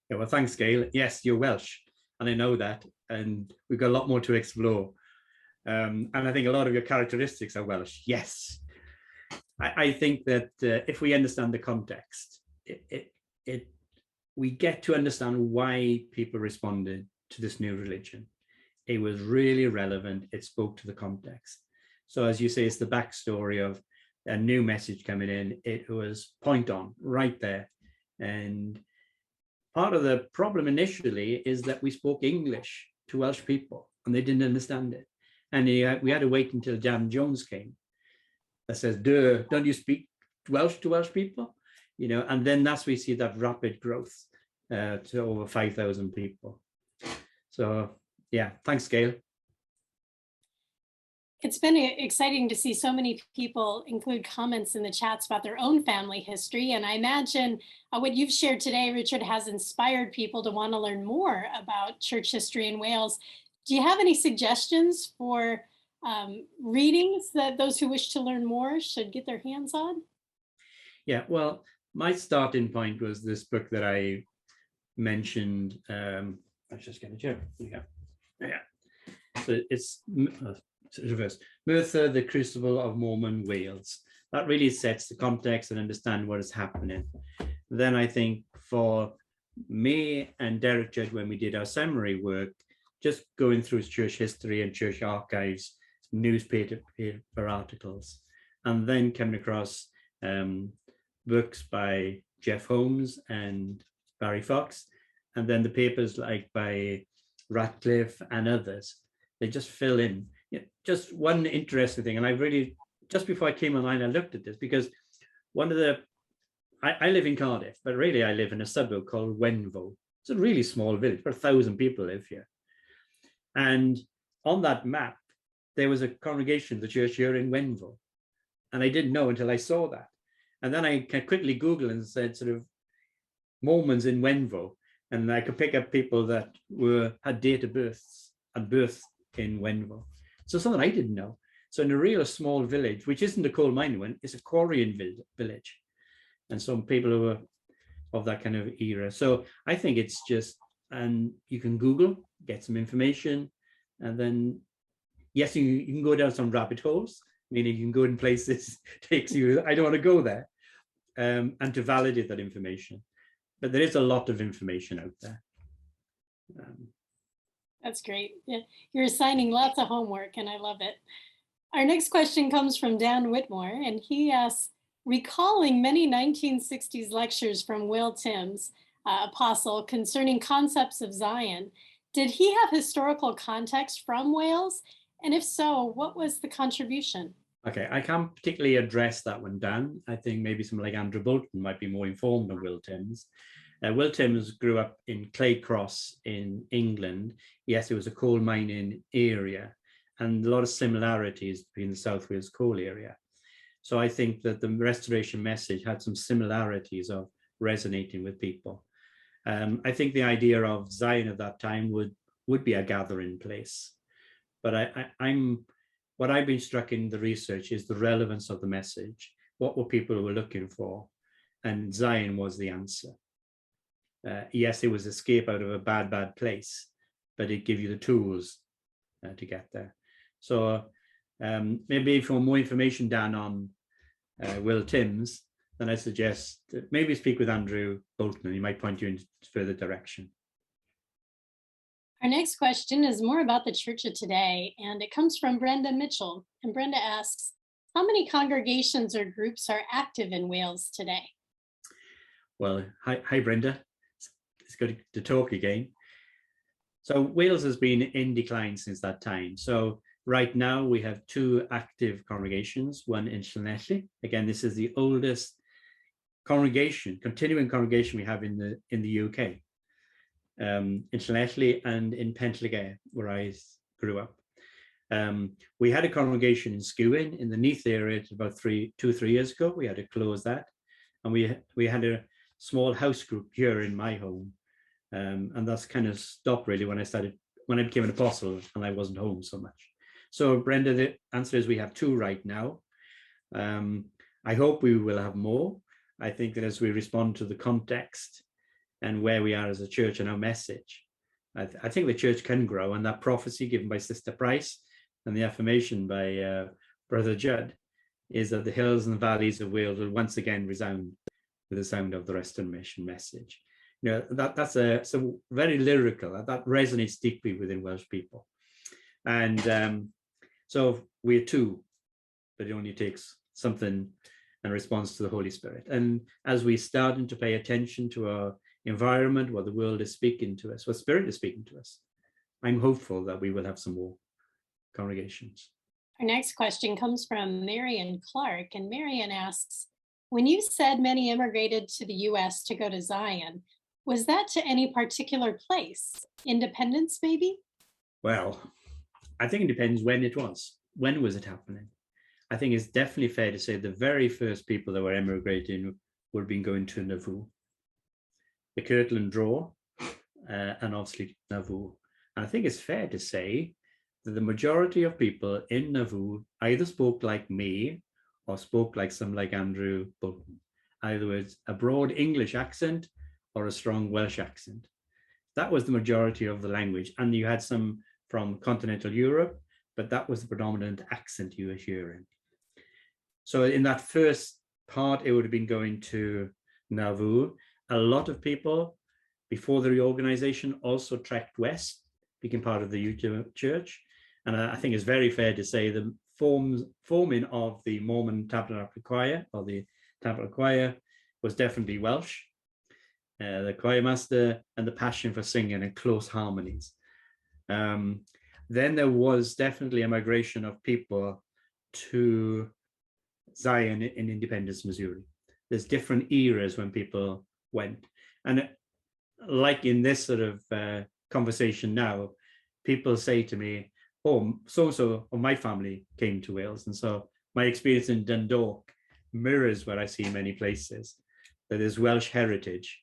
Speaker 3: Yeah, well, thanks, Gail. Yes, you're Welsh, and I know that, and we've got a lot more to explore. And I think a lot of your characteristics are Welsh. Yes. I think that if we understand the context, we get to understand why people responded to this new religion. It was really relevant. It spoke to the context. So as you say, it's the backstory of a new message coming in. It was point on right there. And part of the problem initially is that we spoke English to Welsh people and they didn't understand it. And we had to wait until Jan Jones came that says, duh, don't you speak Welsh to Welsh people? You know, and then that's where we see that rapid growth to over 5,000 people. So yeah, thanks, Gail.
Speaker 1: It's been exciting to see so many people include comments in the chats about their own family history. And I imagine what you've shared today, Richard, has inspired people to want to learn more about church history in Wales. Do you have any suggestions for readings that those who wish to learn more should get their hands on? Yeah,
Speaker 3: well, my starting point was this book that I mentioned. I was just going to check. Yeah. So it's reverse. Merthyr, the Crucible of Mormon Wales. That really sets the context and understand what is happening. Then I think for me and Derek Judd, when we did our seminary work, just going through church history and church archives, newspaper articles, and then coming across books by Jeff Holmes and Barry Fox, and then the papers like by Ratcliffe and others. They just fill in. Just one interesting thing, and I really, just before I came online, I looked at this because one of the, I live in Cardiff, but really I live in a suburb called Wenvo. It's a really small village, about 1,000 people live here. And on that map, there was a congregation, the church here in Wenvo. And I didn't know until I saw that. And then I quickly Googled and said sort of Mormons in Wenvo. And I could pick up people that had date of births and birth in Wenvo. So something I didn't know. So in a real small village, which isn't a coal mining one, it's a quarrying village. And some people who are of that kind of era. So I think it's just, and you can Google, get some information, and then, yes, you can go down some rabbit holes, meaning you can go in places takes you, I don't want to go there, and to validate that information. But there is a lot of information out there.
Speaker 1: That's great. Yeah, you're assigning lots of homework, and I love it. Our next question comes from Dan Whitmore, and he asks, recalling many 1960s lectures from Will Timms, apostle, concerning concepts of Zion, did he have historical context from Wales? And if so, what was the contribution?
Speaker 3: Okay, I can't particularly address that one, Dan. I think maybe someone like Andrew Bolton might be more informed than Will Timms. Will Timms grew up in Claycross in England. Yes, it was a coal mining area and a lot of similarities between the South Wales coal area. So I think that the restoration message had some similarities of resonating with people. I think the idea of Zion at that time would be a gathering place. But what I've been struck in the research is the relevance of the message. What were people were looking for? And Zion was the answer. Yes, it was escape out of a bad place, but it gave you the tools to get there. So maybe for more information, Dan, on Will Timms, then I suggest that maybe speak with Andrew Bolton and he might point you in further direction.
Speaker 1: Our next question is more about the Church of today, and it comes from Brenda Mitchell. And Brenda asks, how many congregations or groups are active in Wales today?
Speaker 3: Well, hi Brenda. It's good to talk again. So Wales has been in decline since that time. So right now we have 2 active congregations, one in Llanelli. Again, this is the oldest continuing congregation we have in the UK. In Llanelli and in Penllygare, where I grew up. We had a congregation in Skewin in the Neath area about 3 years ago. We had to close that, and we had a small house group here in my home, and that's kind of stopped really when I became an apostle and I wasn't home so much. So Brenda, the answer is we have 2 right now. I hope we will have more. I think that as we respond to the context and where we are as a church and our message, I think the church can grow, and that prophecy given by Sister Price and the affirmation by Brother Judd is that the hills and the valleys of Wales will once again resound with the sound of the Restoration message. You know, that's so very lyrical. That resonates deeply within Welsh people. And so we're 2, but it only takes something and response to the Holy Spirit. And as we starting to pay attention to our environment, what the world is speaking to us, what Spirit is speaking to us, I'm hopeful that we will have some more congregations.
Speaker 1: Our next question comes from Marion Clark, and Marion asks, when you said many immigrated to the US to go to Zion, was that to any particular place? Independence, maybe?
Speaker 3: Well, I think it depends when it was. When was it happening? I think it's definitely fair to say the very first people that were emigrating would have been going to Nauvoo, the Kirtland Draw, and obviously Nauvoo. And I think it's fair to say that the majority of people in Nauvoo either spoke like me or spoke like some like Andrew Bolton, either with a broad English accent or a strong Welsh accent. That was the majority of the language. And you had some from continental Europe, but that was the predominant accent you were hearing. So in that first part, it would have been going to Nauvoo. A lot of people before the reorganization also trekked west, became part of the Eaton church. And I think it's very fair to say the forming of the Mormon Tabernacle Choir, or the Tabernacle Choir, was definitely Welsh. The choir master and the passion for singing and close harmonies. Then there was definitely a migration of people to Zion in Independence, Missouri. There's different eras when people went. And like in this sort of conversation now, people say to me, oh, so-and-so of my family came to Wales. And so my experience in Dundalk mirrors what I see in many places, that there's Welsh heritage.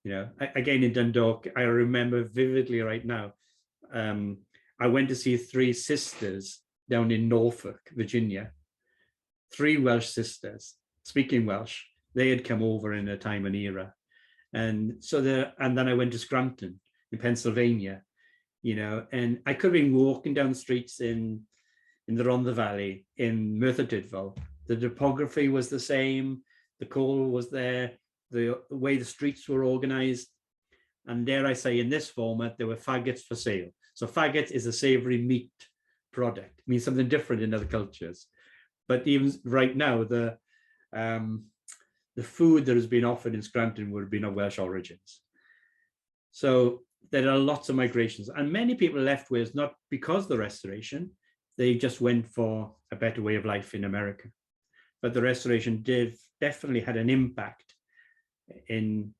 Speaker 3: You know, again, in Dundalk, I remember vividly right now, I went to see 3 sisters down in Norfolk, Virginia, 3 Welsh sisters speaking Welsh. They had come over in a time and era. And so and then I went to Scranton in Pennsylvania, you know, and I could have been walking down the streets in the Rhondda Valley, in Merthyr Tydfil. The topography was the same, the coal was there, the way the streets were organized. And dare I say, in this format, there were faggots for sale. So faggot is a savory meat product. It means something different in other cultures. But even right now, the food that has been offered in Scranton would have been of Welsh origins. So there are lots of migrations, and many people left Wales not because of the Restoration. They just went for a better way of life in America. But the Restoration definitely had an impact in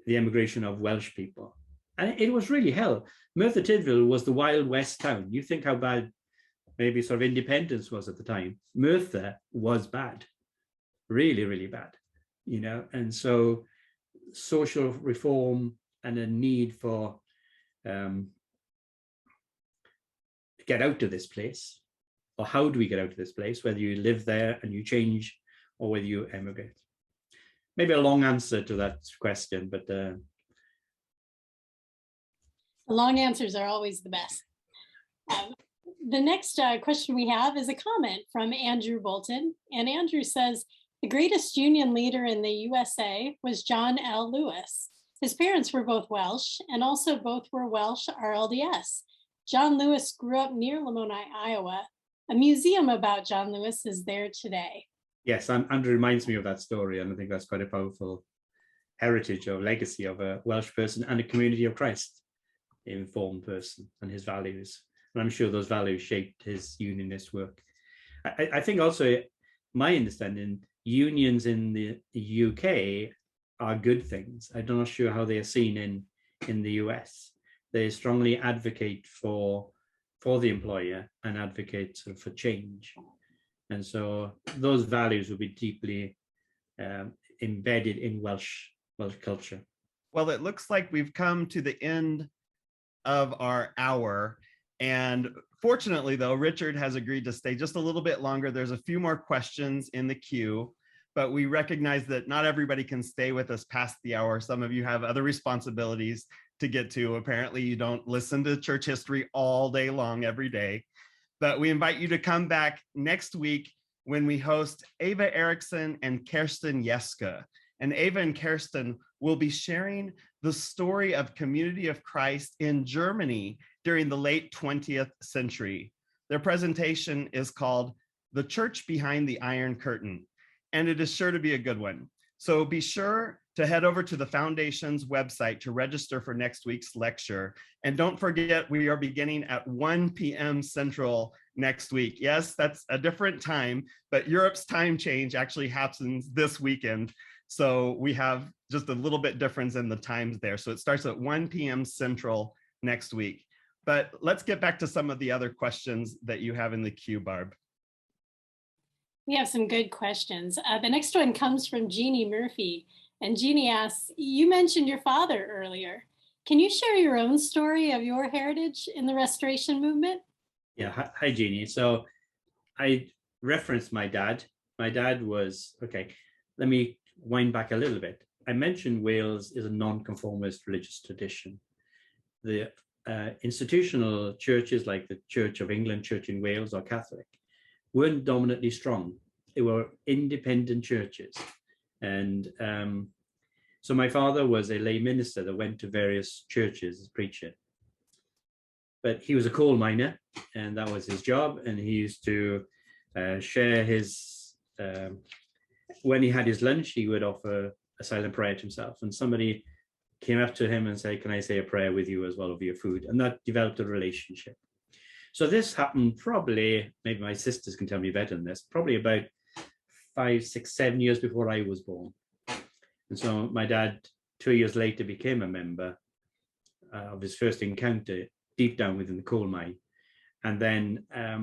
Speaker 3: the emigration of Welsh people. And it was really hell. Merthyr Tydfil was the Wild West town. You think how bad maybe sort of independence was at the time. Merthyr was bad, really, really bad, you know. And so social reform and a need for get out of this place, or how do we get out of this place, whether you live there and you change or whether you emigrate. Maybe a long answer to that question, but
Speaker 1: the long answers are always the best. The next question we have is a comment from Andrew Bolton. And Andrew says, the greatest union leader in the USA was John L. Lewis. His parents were both Welsh, and also both were Welsh RLDS. John Lewis grew up near Lamoni, Iowa. A museum about John Lewis is there today.
Speaker 3: Yes, Andrew reminds me of that story, and I think that's quite a powerful heritage or legacy of a Welsh person and a community of Christ informed person and his values. And I'm sure those values shaped his unionist work. I think also, my understanding, unions in the UK are good things. I'm not sure how they are seen in the US. They strongly advocate for the employer and advocate sort of for change. And so those values will be deeply embedded in Welsh culture.
Speaker 2: Well, it looks like we've come to the end of our hour. And fortunately, though, Richard has agreed to stay just a little bit longer. There's a few more questions in the queue, but we recognize that not everybody can stay with us past the hour. Some of you have other responsibilities to get to. Apparently, you don't listen to church history all day long every day. But we invite you to come back next week when we host Ava Erickson and Kirsten Jeske. And Ava and Kirsten will be sharing the story of Community of Christ in Germany during the late 20th century. Their presentation is called The Church Behind the Iron Curtain, and it is sure to be a good one. So be sure to head over to the Foundation's website to register for next week's lecture. And don't forget, we are beginning at 1 p.m. Central next week. Yes, that's a different time, but Europe's time change actually happens this weekend. So we have just a little bit difference in the times there. So it starts at 1 p.m. Central next week. But let's get back to some of the other questions that you have in the queue, Barb.
Speaker 1: We have some good questions. The next one comes from Jeannie Murphy. And Jeannie asks, you mentioned your father earlier. Can you share your own story of your heritage in the Restoration movement?
Speaker 3: Yeah, hi, Jeannie. So I referenced my dad. My dad was, okay, let me wind back a little bit. I mentioned Wales is a non-conformist religious tradition. The institutional churches like the Church of England, Church in Wales, or Catholic weren't dominantly strong. They were independent churches. And so my father was a lay minister that went to various churches as preacher. But he was a coal miner, and that was his job. And he used to share his, when he had his lunch, he would offer a silent prayer to himself. And somebody came up to him and said, can I say a prayer with you as well over your food? And that developed a relationship. So this happened probably, maybe my sisters can tell me better than this, probably about 5, 6, 7 years before I was born. And so my dad, 2 years later, became a member of his first encounter deep down within the coal mine. And then I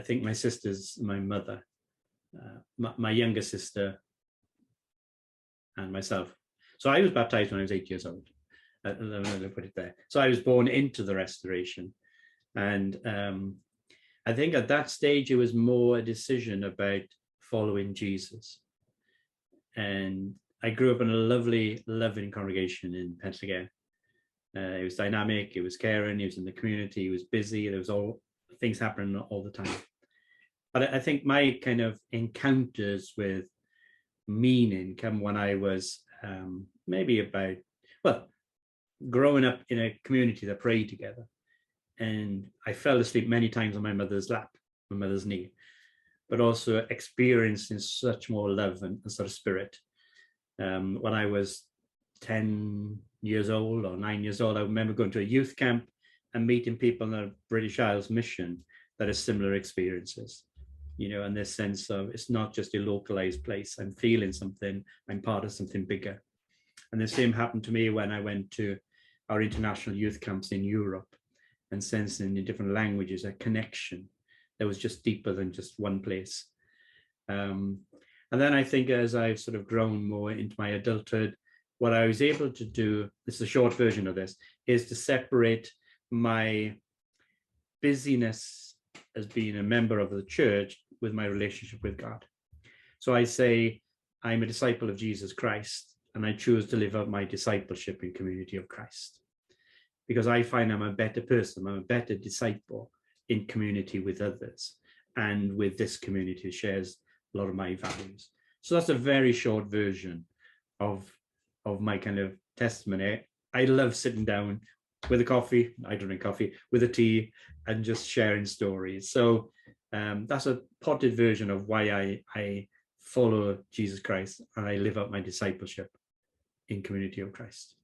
Speaker 3: think my sisters, my mother, my younger sister, and myself. So I was baptized when I was 8 years old. Let me put it there. So I was born into the Restoration. And I think at that stage, it was more a decision about following Jesus. And I grew up in a lovely, loving congregation in Pennsylvania. It was dynamic, it was caring, it was in the community, it was busy, there was all things happening all the time. But I think my kind of encounters with meaning come when I was maybe about, well, growing up in a community that prayed together. And I fell asleep many times on my mother's lap, my mother's knee, but also experiencing such more love and sort of spirit. When I was 10 years old or 9 years old, I remember going to a youth camp and meeting people in the British Isles mission that had similar experiences, you know, and this sense of it's not just a localized place. I'm feeling something, I'm part of something bigger. And the same happened to me when I went to our international youth camps in Europe and sensing in different languages a connection that was just deeper than just one place. And then I think as I've sort of grown more into my adulthood, what I was able to do, this is a short version of this, is to separate my busyness as being a member of the church with my relationship with God. So I say, I'm a disciple of Jesus Christ, and I choose to live out my discipleship in Community of Christ. Because I find I'm a better person, I'm a better disciple in community with others, and with this community shares a lot of my values. So that's a very short version of of my kind of testimony. I love sitting down with a coffee, I don't drink coffee, with a tea, and just sharing stories. So that's a potted version of why I follow Jesus Christ and I live out my discipleship in Community of Christ.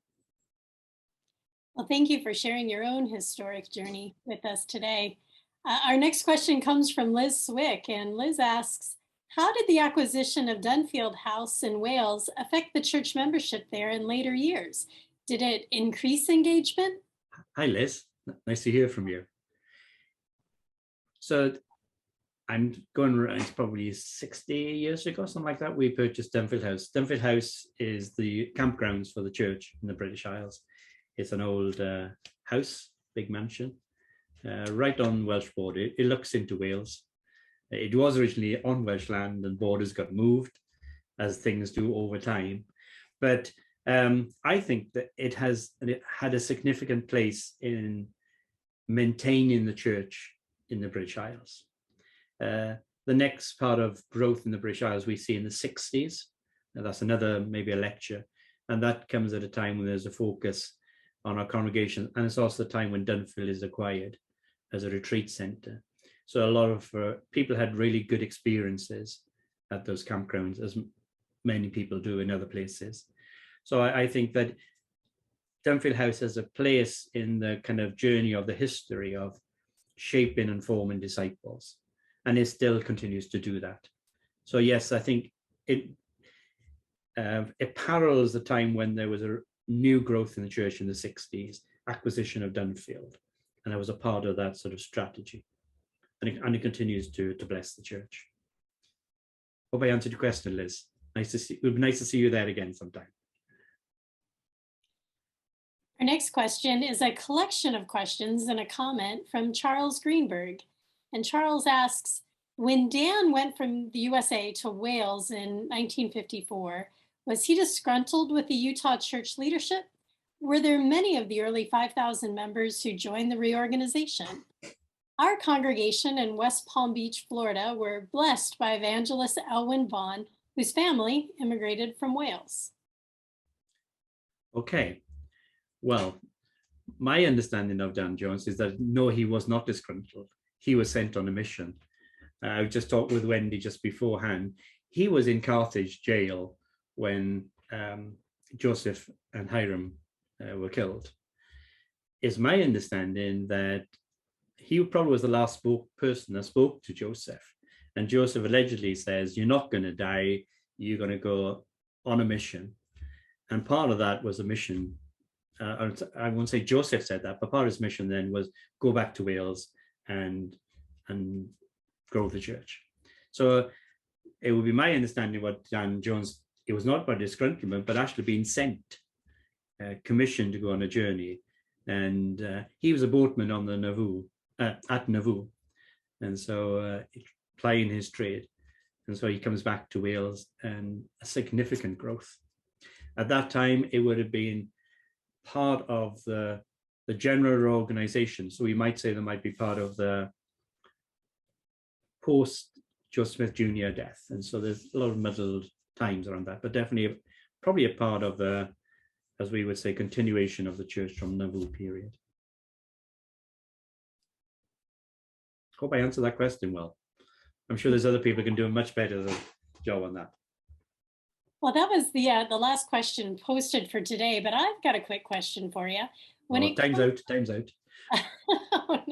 Speaker 1: Well, thank you for sharing your own historic journey with us today. Our next question comes from Liz Swick, and Liz asks, how did the acquisition of Dunfield House in Wales affect the church membership there in later years? Did it increase engagement?
Speaker 3: Hi, Liz. Nice to hear from you. So I'm going around, it's probably 60 years ago, something like that, we purchased Dunfield House. Dunfield House is the campgrounds for the church in the British Isles. It's an old house, big mansion, right on Welsh border. It looks into Wales. It was originally on Welsh land and borders got moved, as things do over time. But I think that it had a significant place in maintaining the church in the British Isles. The next part of growth in the British Isles we see in the 60s. Now that's another, maybe a lecture. And that comes at a time when there's a focus on our congregation. And it's also the time when Dunfield is acquired as a retreat center. So a lot of people had really good experiences at those campgrounds, as many people do in other places. So I think that Dunfield House has a place in the kind of journey of the history of shaping and forming disciples. And it still continues to do that. So yes, I think it parallels the time when there was a new growth in the church in the 60s, acquisition of Dunfield. And I was a part of that sort of strategy. And it continues to bless the church. Hope I answered your question, Liz. Nice to see. It would be nice to see you there again sometime.
Speaker 1: Our next question is a collection of questions and a comment from Charles Greenberg. And Charles asks, when Dan went from the USA to Wales in 1954, was he disgruntled with the Utah church leadership? Were there many of the early 5,000 members who joined the reorganization? Our congregation in West Palm Beach, Florida, were blessed by evangelist Elwyn Vaughn, whose family immigrated from Wales.
Speaker 3: Okay, well, my understanding of Dan Jones is that no, he was not disgruntled. He was sent on a mission. I just talked with Wendy just beforehand. He was in Carthage jail when Joseph and Hiram were killed. It's my understanding that he probably was the last person that spoke to Joseph. And Joseph allegedly says, you're not going to die, you're going to go on a mission. And part of that was a mission. I won't say Joseph said that, but part of his mission then was go back to Wales and grow the church. So it would be my understanding what Dan Jones, it was not by disgruntlement, but actually being sent, commissioned to go on a journey. And he was a boatman on the Nauvoo, at Nauvoo. And so plying his trade. And so he comes back to Wales and a significant growth. At that time, it would have been part of the general organization. So we might say they might be part of the post Joseph Smith Jr. death. And so there's a lot of muddled times around that, but definitely probably a part of the, as we would say, continuation of the church from Nauvoo period. Hope I answered that question well. I'm sure there's other people who can do a much better job on that.
Speaker 1: Well, that was the last question posted for today, but I've got a quick question for you.
Speaker 3: Time's out.
Speaker 1: Oh,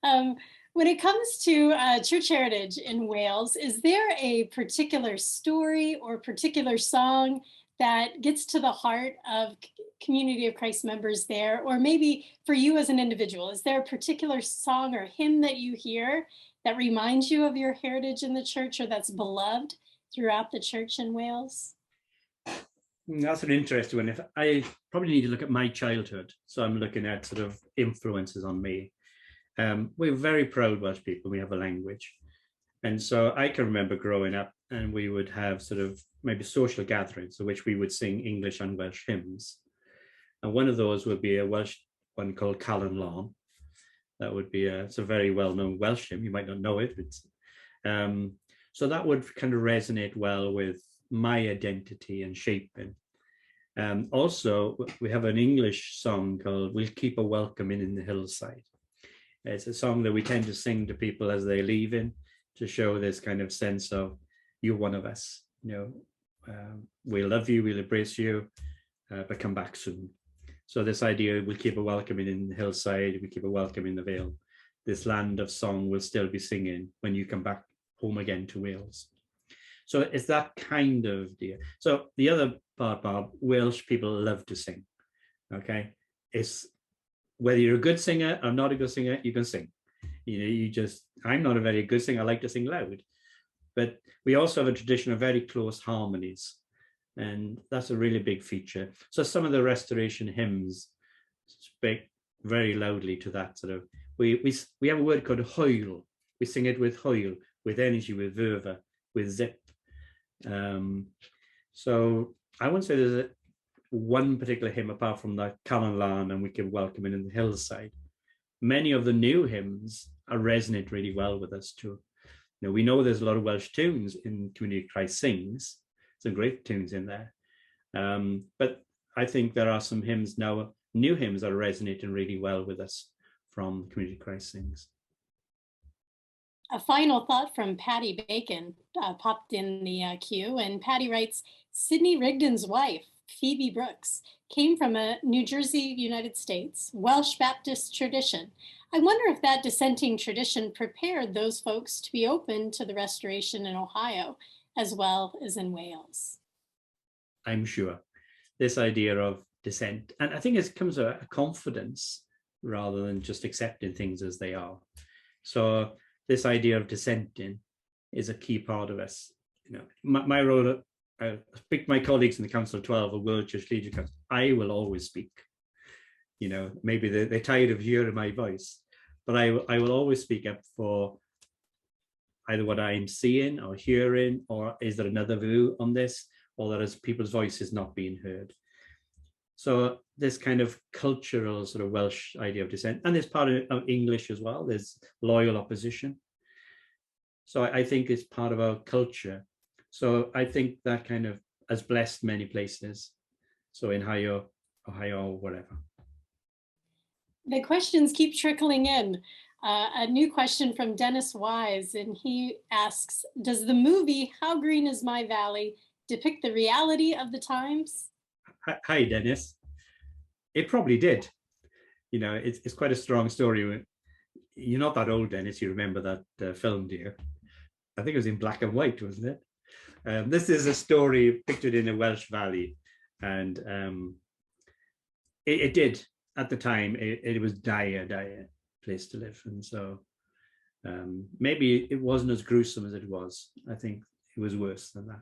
Speaker 1: no. When it comes to church heritage in Wales, is there a particular story or particular song that gets to the heart of Community of Christ members there? Or maybe for you as an individual, is there a particular song or hymn that you hear that reminds you of your heritage in the church or that's beloved throughout the church in Wales?
Speaker 3: That's an interesting one. If I probably need to look at my childhood. So I'm looking at sort of influences on me. We're very proud Welsh people. We have a language. And so I can remember growing up and we would have sort of maybe social gatherings in which we would sing English and Welsh hymns. And one of those would be a Welsh one called Calon Lon. That would be it's a very well-known Welsh hymn. You might not know it. So that would kind of resonate well with my identity and shaping. Also, we have an English song called We'll Keep a Welcoming in the Hillside. It's a song that we tend to sing to people as they leave in, to show this kind of sense of, you're one of us, we love you, we'll embrace you, but come back soon. So this idea, we'll keep a welcoming in the hillside, we keep a welcome in the Vale. This land of song will still be singing when you come back home again to Wales. So it's that kind of deal. So the other part, Bob, Welsh people love to sing, okay? It's whether you're a good singer or not a good singer, you can sing. I'm not a very good singer, I like to sing loud. But we also have a tradition of very close harmonies, and that's a really big feature. So some of the restoration hymns speak very loudly to that sort of, we have a word called hoil. We sing it with hoil, with energy, with verve, with zip. So I wouldn't say there's one particular hymn apart from the Calan Lan and We Keep Welcoming in the Hillside. Many of the new hymns resonate really well with us too. We know there's a lot of Welsh tunes in Community of Christ Sings, some great tunes in there. But I think there are some hymns now, new hymns that are resonating really well with us from Community of Christ Sings.
Speaker 1: A final thought from Patty Bacon popped in the queue, and Patty writes, Sidney Rigdon's wife, Phoebe Brooks, came from a New Jersey, United States, Welsh Baptist tradition. I wonder if that dissenting tradition prepared those folks to be open to the restoration in Ohio, as well as in Wales.
Speaker 3: I'm sure. This idea of dissent, and I think it comes a confidence rather than just accepting things as they are. So this idea of dissenting is a key part of us. My role, I speak to my colleagues in the Council of 12 or World Church Leadership Council, I will always speak. Maybe they're tired of hearing my voice, but I will always speak up for either what I'm seeing or hearing, or is there another view on this, or that is people's voices not being heard. So this kind of cultural sort of Welsh idea of dissent, and there's part of English as well, there's loyal opposition. So I think it's part of our culture. So I think that kind of has blessed many places. So in Ohio or whatever.
Speaker 1: The questions keep trickling in. A new question from Dennis Wise, and he asks, does the movie How Green Is My Valley depict the reality of the times?
Speaker 3: Hi, Dennis. It probably did. It's quite a strong story. You're not that old, Dennis. You remember that film, dear? I think it was in black and white, wasn't it? This is a story pictured in a Welsh valley, and it did at the time. It was dire place to live, and so maybe it wasn't as gruesome as it was. I think it was worse than that.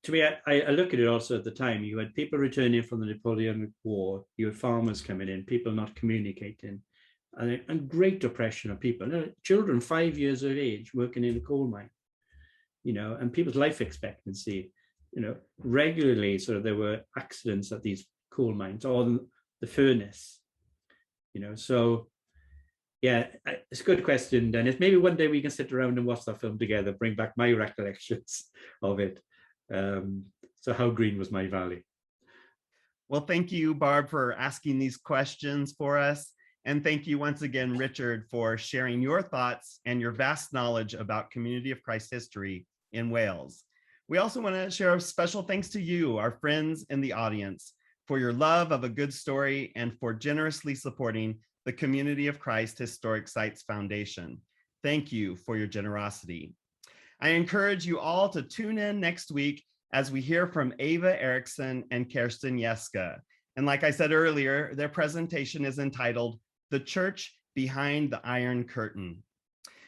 Speaker 3: To me, I look at it also at the time. You had people returning from the Napoleonic War. You had farmers coming in, people not communicating, and great depression of people. Children 5 years of age working in a coal mine. And people's life expectancy. Regularly, sort of there were accidents at these coal mines or the furnace. So yeah, it's a good question, Dennis. Maybe one day we can sit around and watch that film together, bring back my recollections of it. So how green was my valley?
Speaker 2: Well, thank you, Barb, for asking these questions for us. And thank you once again, Richard, for sharing your thoughts and your vast knowledge about Community of Christ history in Wales. We also want to share a special thanks to you, our friends in the audience, for your love of a good story and for generously supporting the Community of Christ Historic Sites Foundation. Thank you for your generosity. I encourage you all to tune in next week as we hear from Ava Erickson and Kirsten Jeske. And like I said earlier, their presentation is entitled The Church Behind the Iron Curtain.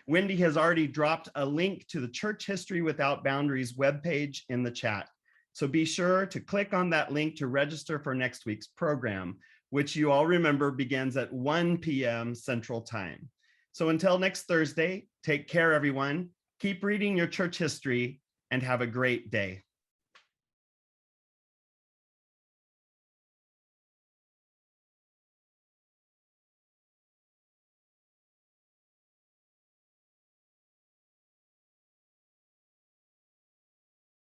Speaker 2: Wendy has already dropped a link to the Church History Without Boundaries webpage in the chat. So be sure to click on that link to register for next week's program, which you all remember begins at 1 p.m. Central Time. So until next Thursday, take care, everyone. Keep reading your church history and have a great day.